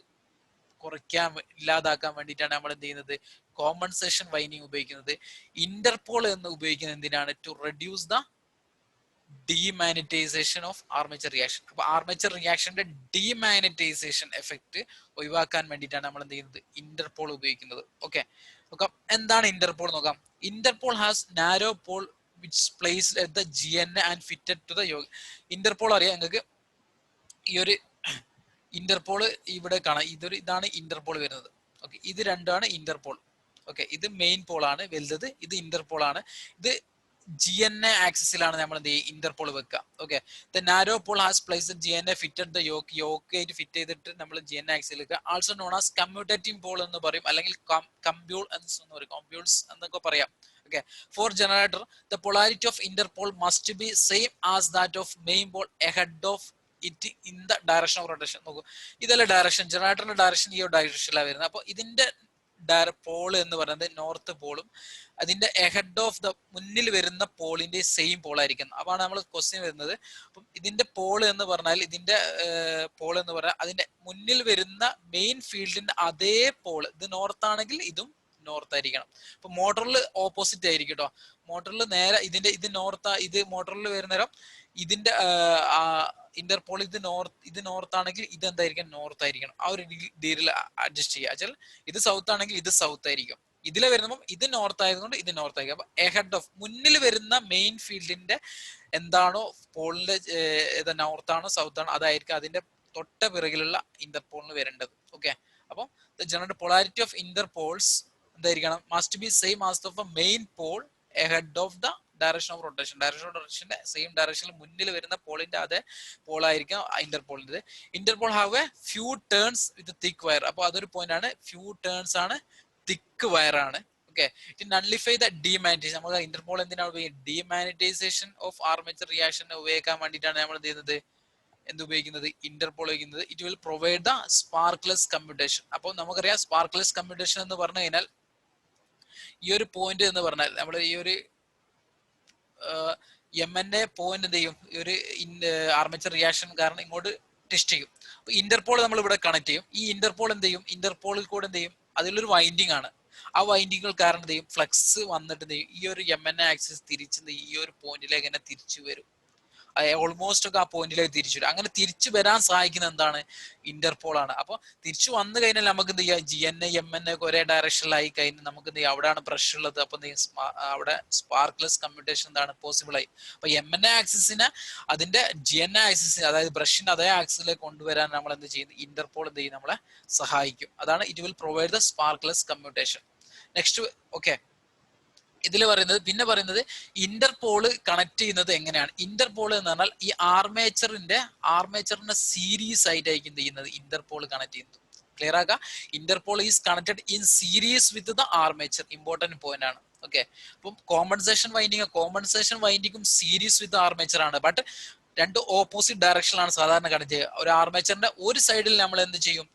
ഇല്ലാതാക്കാൻ വേണ്ടിയിട്ടാണ് നമ്മൾ എന്ത് ചെയ്യുന്നത്, കോമ്പൻസേഷൻ വൈൻഡിങ് ഉപയോഗിക്കുന്നത്. ഇന്റർപോൾ എന്ന് ഉപയോഗിക്കുന്നത് എന്തിനാണ്, to reduce the demagnetisation of armature reaction. അപ്പൊ ആർമേച്ചർ റിയാക്ഷന്റെ ഡീമാഗ്നറ്റൈസേഷൻ എഫക്റ്റ് ഒഴിവാക്കാൻ വേണ്ടിയിട്ടാണ് നമ്മൾ എന്ത് ചെയ്യുന്നത്, ഇന്റർപോൾ ഉപയോഗിക്കുന്നത്. ഓക്കെ, നോക്കാം എന്താണ് ഇന്റർപോൾ നോക്കാം. Interpole has narrow pole which is placed at the GNA and fitted to the yoke. Interpol അറിയാം നിങ്ങൾക്ക്, ഈ ഒരു ഇന്റർപോൾ ഇവിടെ കാണാം, ഇതാണ് ഇന്റർപോൾ വരുന്നത്. ഓക്കെ, ഇത് രണ്ടാണ് ഇന്റർപോൾ. ഓക്കെ, ഇത് മെയിൻ പോൾ ആണ് വലുത്, ഇത് ഇന്റർപോൾ ആണ്. ഇത് GNA ആക്സിസിലാണ് നമ്മൾ എന്ത് ചെയ്യും, ഇന്റർപോൾ വെക്കുക. Okay, the narrow pole has placed GNA fitted the yoke ആയിട്ട് ഫിറ്റ് ചെയ്തിട്ട് നമ്മൾ GNA ആക്സിൽ വെക്കുക. Also known as commutative pole എന്ന് പറയും, അല്ലെങ്കിൽ കമ്പ്യൂൾസ് എന്നൊക്കെ പറയാം. Okay, for generator, the polarity of interpole must be same as that of main pole ahead of it in the direction of rotation. നോക്കൂ, ഇതല്ലേ ഡയറക്ഷൻ, ജനറേറ്ററിന്റെ direction ഈ ഡയറക്ഷനിലാണ് വരുന്നത്. അപ്പൊ ഇതിന്റെ പോള് എന്ന് പറയുന്നത് നോർത്ത് പോളും അതിന്റെ എഹെഡ് ഓഫ് ദ മുന്നിൽ വരുന്ന പോളിന്റെ സെയിം പോൾ ആയിരിക്കും. അതാണ് നമ്മൾ ക്വസ്റ്റ്യൻ വരുന്നത്. അപ്പം ഇതിന്റെ പോള് എന്ന് പറഞ്ഞാൽ, ഇതിന്റെ പോൾ എന്ന് പറഞ്ഞാൽ അതിന്റെ മുന്നിൽ വരുന്ന മെയിൻ ഫീൽഡിന്റെ അതേ പോള്, ഇത് നോർത്ത് ആണെങ്കിൽ ഇതും നോർത്ത് ആയിരിക്കണം. ഇപ്പൊ മോട്ടറിൽ ഓപ്പോസിറ്റ് ആയിരിക്കും കേട്ടോ. മോട്ടറിൽ നേരെ ഇത് നോർത്ത്, ഇത് മോട്ടറിൽ വരുന്നേരം ഇതിന്റെ ഇന്റർപോൾ ഇത് നോർത്ത് ആണെങ്കിൽ ഇത് എന്തായിരിക്കും, നോർത്ത് ആയിരിക്കണം. ആ ഒരു രീതിയിൽ അഡ്ജസ്റ്റ് ചെയ്യുക. വെച്ചാൽ ഇത് സൗത്ത് ആണെങ്കിൽ ഇത് സൗത്ത് ആയിരിക്കും. ഇതിലെ വരുമ്പോൾ ഇത് നോർത്ത് ആയതുകൊണ്ട് ഇത് നോർത്ത് ആയിരിക്കും. അപ്പൊ എഹെഡ് ഓഫ് മുന്നിൽ വരുന്ന മെയിൻ ഫീൽഡിന്റെ എന്താണോ പോളിന്റെ നോർത്ത് ആണോ സൗത്ത് ആണോ അതായിരിക്കും അതിന്റെ തൊട്ട പിറകിലുള്ള ഇന്റർപോളിന് വരേണ്ടത്. ഓക്കെ, അപ്പം the general polarity of interpoles എന്തായിരിക്കണം, must be same as of a main pole ahead of the direction of rotation. Direction of റൊട്ടേഷന്റെ സെയിം ഡയറക്ഷനിൽ മുന്നിൽ വരുന്ന പോളിന്റെ അതേ പോളായിരിക്കും ഇന്റർപോളിന്റെ. Interpole have a few turns with thick wire. അപ്പൊ അതൊരു പോയിന്റ് ആണ്, ഫ്യൂ ടേൺസ് ആണ്, തിക്ക് വയർ ആണ്. Okay. It nullify the demagnetisation. നമുക്ക് ഇന്റർപോൾ എന്തിനാണ് ഉപയോഗിക്കുന്നത്? ഡീമാഗ്നറ്റൈസേഷൻ ഓഫ് ആർമേച്ചർ റിയാക്ഷനെ ഉപയോഗിക്കാൻ വേണ്ടിയിട്ടാണ് നമ്മൾ എന്ത് ചെയ്യുന്നത്, എന്ത് ഉപയോഗിക്കുന്നത്, ഇന്റർപോൾ ഉപയോഗിക്കുന്നത്. It will provide the sparkless computation. അപ്പോൾ നമുക്കറിയാം സ്പാർക്ക്ലെസ് കമ്പ്യൂട്ടേഷൻ എന്ന് പറഞ്ഞു കഴിഞ്ഞാൽ ഈ ഒരു പോയിന്റ് എന്ന് പറഞ്ഞാൽ നമ്മൾ ഈ ഒരു എം-ന്റെ പോയിന്റ് എന്ത് ചെയ്യും, ഈ ഒരു ആർമേച്ചർ റിയാക്ഷൻ കാരണം ഇങ്ങോട്ട് ടെസ്റ്റ് ചെയ്യും. അപ്പൊ ഇന്റർപോൾ നമ്മൾ ഇവിടെ കണക്ട് ചെയ്യും. ഈ ഇന്റർപോൾ എന്ത് ചെയ്യും, ഇന്റർപോളിൽ കൂടെ എന്ത് ചെയ്യും, അതിലൊരു വൈൻഡിങ് ആണ്. ആ വൈൻഡിങ്ങുകൾ കാരണം എന്ത് ചെയ്യും, ഫ്ലക്സ് വന്നിട്ട് എന്ത് ചെയ്യും, ഈ ഒരു എം-ന്റെ ആക്സിസ് തിരിച്ച് ഈ ഒരു പോയിന്റിലേക്ക് തന്നെ തിരിച്ചു വരും. ഓൾമോസ്റ്റ് ഒക്കെ ആ പോയിന്റിലേക്ക് തിരിച്ചു വരും. അങ്ങനെ തിരിച്ചു വരാൻ സഹായിക്കുന്ന എന്താണ്, ഇന്റർപോൾ ആണ്. അപ്പൊ തിരിച്ചു വന്നു കഴിഞ്ഞാൽ നമുക്ക് എന്ത് ചെയ്യാം, GN, MN ഒക്കെ ഒരേ ഡയറക്ഷനിലായി കഴിഞ്ഞാൽ നമുക്ക് എന്ത് ചെയ്യാം, അവിടെയാണ് ബ്രഷ് ഉള്ളത്. അപ്പൊ അവിടെ സ്പാർക്ക്ലെസ് കമ്മ്യൂട്ടേഷൻ എന്താണ് പോസിബിൾ ആയി. അപ്പൊ MN ആക്സിസിനെ അതിന്റെ GN ആക്സിസിന്, അതായത് ബ്രഷിന്റെ അതേ ആക്സിസിലേക്ക് കൊണ്ടുവരാൻ നമ്മൾ എന്ത് ചെയ്യുന്നു, ഇന്റർപോൾ എന്ത് ചെയ്യും, നമ്മളെ സഹായിക്കും. അതാണ് it will provide the sparkless commutation. Next okay, ഇതിൽ പറയുന്നത് പിന്നെ പറയുന്നത് ഇന്റർപോള് കണക്ട് ചെയ്യുന്നത് എങ്ങനെയാണ്. ഇന്റർപോൾ എന്ന് പറഞ്ഞാൽ ഈ ആർമേച്ചറിന്റെ സീരീസ് ആയിട്ടായിരിക്കും എന്ത് ചെയ്യുന്നത്, ഇന്റർപോൾ കണക്ട് ചെയ്യുന്നത്. ക്ലിയർ ആക്കുക. Interpol is connected in series with the armature. Important point ആണ്. ഓക്കെ. അപ്പം കോമ്പൻസേഷൻ വൈൻഡിങ്ങും സീരീസ് വിത്ത് ആർമേച്ചർ ആണ്. ബട്ട് രണ്ട് ഓപ്പോസിറ്റ് ഡയറക്ഷനിലാണ് സാധാരണ കണക്ട് ചെയ്യുക. ഒരു ആർമേച്ചറിന്റെ ഒരു സൈഡിൽ നമ്മൾ എന്ത് ചെയ്യും,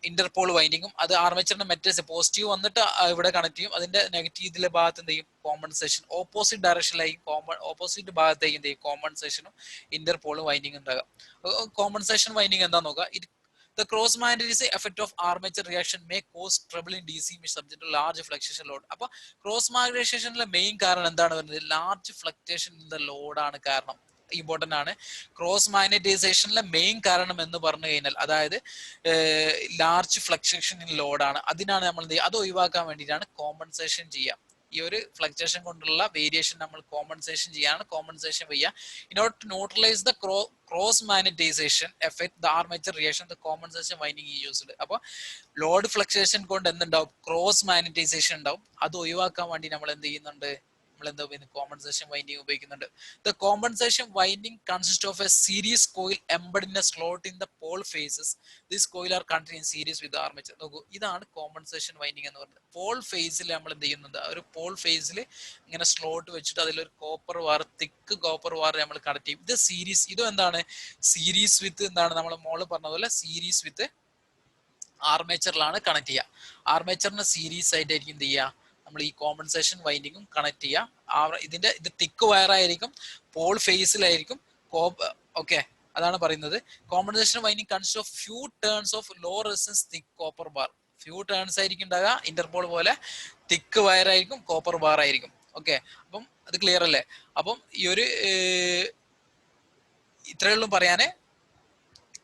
ഇന്റർപോൾ വൈൻഡിങ്ങും, അത് ആർമേച്ചറിന്റെ മറ്റേ പോസിറ്റീവ് വന്നിട്ട് ഇവിടെ കണക്ട് ചെയ്യും. അതിന്റെ നെഗറ്റീവ് ഇതിലെ ഭാഗത്ത് എന്ത് ചെയ്യും, കോമ്പൻസേഷൻ ഓപ്പോസിറ്റ് ഡയറക്ഷനിലായി ഓപ്പോസിറ്റ് ഭാഗത്തേക്ക് എന്ത് ചെയ്യും, കോമ്പൻസേഷനും ഇന്റർപോളും വൈൻഡിങ് ഉണ്ടാകാം. കോമ്പൻസേഷൻ വൈൻഡിങ് എന്താ നോക്കുക. The cross magnetizing effect of armature reaction may cause trouble in DC which subject to large fluctuation load. അപ്പൊ ക്രോസ് മാഗ്നറ്റൈസേഷനിലെ മെയിൻ കാരണം എന്താണ് പറയുന്നത്, large fluctuation in the load ആണ് കാരണം. ഇമ്പോർട്ടന്റ് ആണ്. ക്രോസ് മാഗ്നറ്റൈസേഷനിലെ മെയിൻ കാരണം എന്ന് പറഞ്ഞു കഴിഞ്ഞാൽ അതായത് ലാർജ് ഫ്ലക്ച്വേഷൻ ഇൻ ലോഡ് ആണ്. അതിനാണ് നമ്മൾ എന്ത് ചെയ്യുക, അത് ഒഴിവാക്കാൻ വേണ്ടിയിട്ടാണ് കോമ്പൻസേഷൻ ചെയ്യുക. ഈ ഒരു ഫ്ലക്ച്വേഷൻ കൊണ്ടുള്ള വേരിയേഷൻ നമ്മൾ കോമ്പൻസേഷൻ ചെയ്യാണ്. കോമ്പൻസേഷൻ ചെയ്യുക in order to neutralize the cross magnetization effect the armature reaction the compensation winding is used. അപ്പോൾ ലോഡ് ഫ്ലക്ച്വേഷൻ കൊണ്ട് എന്തുണ്ടാവും, ക്രോസ് മാഗ്നറ്റൈസേഷൻ ഉണ്ടാവും. അത് ഒഴിവാക്കാൻ വേണ്ടി നമ്മൾ എന്ത് ചെയ്യുന്നുണ്ട്, compensation winding ഉപയോഗിക്കുന്നുണ്ട്. The compensation winding consists of a series coil embedded in a slot in the pole faces. This coil are connected in series with the armature. നോക്കൂ, ഇതാണ് കോമ്പൻസേഷൻ വൈൻഡിങ് എന്ന് പറയുന്നത്. പോൾ ഫേസിൽ നമ്മൾ എന്ത് ചെയ്യുന്നുണ്ട്, ഒരു പോൾ ഫേസിൽ ഇങ്ങനെ സ്ലോട്ട് വെച്ചിട്ട് അതിലൊരു തിക്ക് കോപ്പർ വാർ നമ്മൾ കണക്ട് ചെയ്യും. ഇത് സീരീസ്, ഇതും എന്താണ്, സീരീസ് വിത്ത് എന്താണ്, നമ്മൾ മോള് പറഞ്ഞ പോലെ സീരീസ് വിത്ത് ആർമേച്ചറിലാണ് കണക്ട് ചെയ്യുക. ആർമേച്ചറിന് സീരീസ് ആയിട്ടായിരിക്കും എന്ത് ചെയ്യുക, നമ്മൾ ഈ കോമ്പൻസേഷൻ വൈൻഡിങ്ങും കണക്ട് ചെയ്യുക. ഇത് തിക്ക് വയർ ആയിരിക്കും, പോൾ ഫേസിലായിരിക്കും. ഓക്കെ, അതാണ് പറയുന്നത്. Compensation winding consist of few turns of low resistance thick copper bar. Few turns ആയിരിക്കും ഉണ്ടാകുക. ഇന്റർപോൾ പോലെ തിക്ക് വയർ ആയിരിക്കും, കോപ്പർ ബാർ ആയിരിക്കും. ഓക്കെ, അപ്പം അത് ക്ലിയർ അല്ലേ. അപ്പം ഈ ഒരു ഇത്രയുള്ളൂ പറയാന്.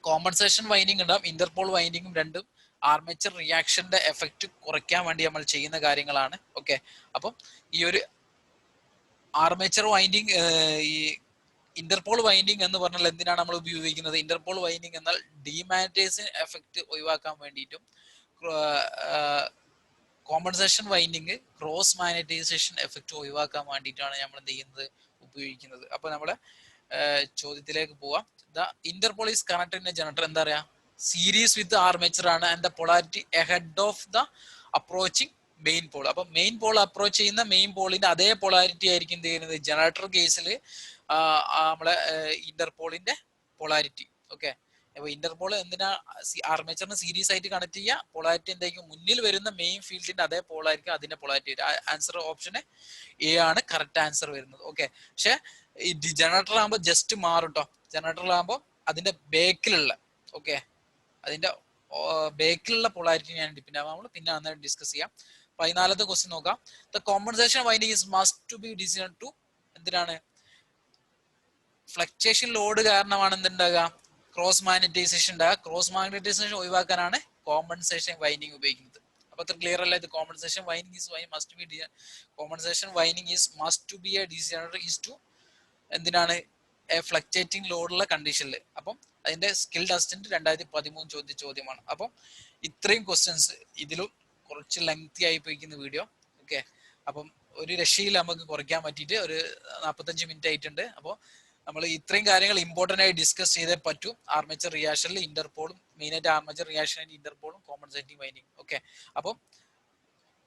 കോമ്പൻസേഷൻ വൈൻഡിങ് ഉണ്ടാവും, ഇന്റർപോൾ വൈൻഡിങ്ങും രണ്ടും ആർമേച്ചർ റിയാക്ഷന്റെ എഫക്റ്റ് കുറയ്ക്കാൻ വേണ്ടി നമ്മൾ ചെയ്യുന്ന കാര്യങ്ങളാണ്. ഓക്കെ, അപ്പം ഈ ഒരു ആർമേച്ചർ വൈൻഡിങ്, ഈ ഇന്റർപോൾ വൈൻഡിങ് എന്ന് പറഞ്ഞാൽ എന്തിനാണ് നമ്മൾ ഉപയോഗിക്കുന്നത്, ഇന്റർപോൾ വൈൻഡിങ് എന്നാൽ ഡീമാഗ്നറ്റൈസേഷൻ എഫക്റ്റ് ഒഴിവാക്കാൻ വേണ്ടിയിട്ടും, compensation winding cross magnetisation effect ഒഴിവാക്കാൻ വേണ്ടിയിട്ടാണ് നമ്മൾ എന്ത് ചെയ്യുന്നത്, ഉപയോഗിക്കുന്നത്. അപ്പൊ നമ്മളെ ചോദ്യത്തിലേക്ക് പോവാം. The Interpol is connected in A generator. എന്താ പറയാ, സീരീസ് വിത്ത് ആർമേച്ചർ ആണ്. And the polarity ahead of the approaching main Paul. അപ്പൊ മെയിൻ പോൾ അപ്രോച്ച് ചെയ്യുന്ന മെയിൻ പോളിന്റെ അതേ പൊളാരിറ്റി ആയിരിക്കും എന്ത് ചെയ്യുന്നത്, ജനറേറ്റർ കേസിൽ നമ്മളെ ഇന്റർപോളിന്റെ പൊളാരിറ്റി. ഓക്കെ, അപ്പൊ ഇന്റർപോൾ എന്തിനാ, ആർമേച്ചറിന് സീരീസ് ആയിട്ട് കണക്ട് ചെയ്യുക. പൊളാരിറ്റി എന്തായിരിക്കും, മുന്നിൽ വരുന്ന മെയിൻ ഫീൽഡിന്റെ അതേ പോളായിരിക്കും അതിന്റെ പൊളാരിറ്റി. ആൻസർ ഓപ്ഷൻ എ ആണ് കറക്റ്റ് ആൻസർ വരുന്നത്. ഓക്കെ, പക്ഷെ ഈ ജനറേറ്റർ ആകുമ്പോൾ ജസ്റ്റ് മാറും കേട്ടോ. ജനറേറ്ററിലാകുമ്പോൾ അതിന്റെ ബേക്കിലുള്ള, ഓക്കെ, അതിന്റെ ബേക്കിലുള്ള പൊളാരിറ്റി ഞാൻ ഡിപ്പെൻഡ് ആവാം. നമ്മൾ പിന്നെ അന്നേരം ഡിസ്കസ് ചെയ്യാം. 14th ക്വസ്റ്റ്യൻ നോക്കാം. The compensation winding is must to be design to, എന്തിനാണ്, ഫ്ലക്ച്വേഷൻ ലോഡ് കാരണമാണ് എന്തുണ്ടാകുക, ക്രോസ് മാഗ്നറ്റൈസേഷൻ ഉണ്ടാകുക. ക്രോസ് മാഗ്നറ്റൈസേഷൻ ഒഴിവാക്കാനാണ് കോമ്പൻസേഷൻ വൈൻഡിങ് ഉപയോഗിക്കുന്നത്. അപ്പൊ അത്ര ക്ലിയർ അല്ല. ഇത് compensation winding is must be compensation winding is must to be a designer is to, എന്തിനാണ്, ഫ്ലക്ച്വേറ്റിംഗ് ലോഡുള്ള കണ്ടീഷനിൽ. അപ്പം അതിന്റെ സ്കിൽ ടെസ്റ്റിന്റെ 2013 ചോദ്യമാണ്. അപ്പം ഇത്രയും ക്വസ്റ്റ്യൻസ്, ഇതിലും കുറച്ച് ലെങ്തി ആയി പോയിക്കുന്ന വീഡിയോ. ഓക്കെ, അപ്പം ഒരു രക്ഷയിൽ നമുക്ക് കുറയ്ക്കാൻ പറ്റിയിട്ട് ഒരു 45 മിനിറ്റ് ആയിട്ടുണ്ട്. അപ്പോൾ നമ്മൾ ഇത്രയും കാര്യങ്ങൾ ഇമ്പോർട്ടന്റ് ആയി ഡിസ്കസ് ചെയ്തേ പറ്റൂ. ആർമേച്ചർ റിയാക്ഷനിൽ ഇന്റർപോളും, മെയിനായിട്ട് ആർമേച്ചർ റിയാക്ഷനിൽ ഇന്റർപോളും കോമ്പൻസേറ്റിംഗ് വൈൻഡിങ്. ഓക്കെ, അപ്പം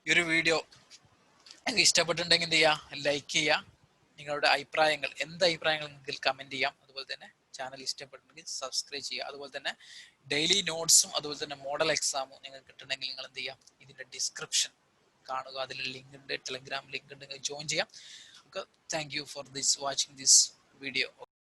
ഈ ഒരു വീഡിയോ നിങ്ങൾക്ക് ഇഷ്ടപ്പെട്ടിട്ടുണ്ടെങ്കിൽ എന്ത് ചെയ്യുക, ലൈക്ക് ചെയ്യുക. നിങ്ങളുടെ അഭിപ്രായങ്ങൾ, എന്ത് അഭിപ്രായങ്ങൾ നിങ്ങൾക്ക് കമന്റ് ചെയ്യാം. അതുപോലെ തന്നെ ചാനൽ ഇഷ്ടപ്പെട്ടിട്ടുണ്ടെങ്കിൽ സബ്സ്ക്രൈബ് ചെയ്യുക. അതുപോലെ തന്നെ ഡെയിലി നോട്ട്സും അതുപോലെ തന്നെ മോഡൽ എക്സാമും നിങ്ങൾക്ക് കിട്ടണമെങ്കിൽ നിങ്ങൾ എന്ത് ചെയ്യാം, ഇതിന്റെ ഡിസ്ക്രിപ്ഷൻ കാണുക, അതിൽ ലിങ്ക് ഉണ്ട്, ടെലഗ്രാം ലിങ്ക് ഉണ്ട്, നിങ്ങൾ ജോയിൻ ചെയ്യാം. Thank you for this watching this video.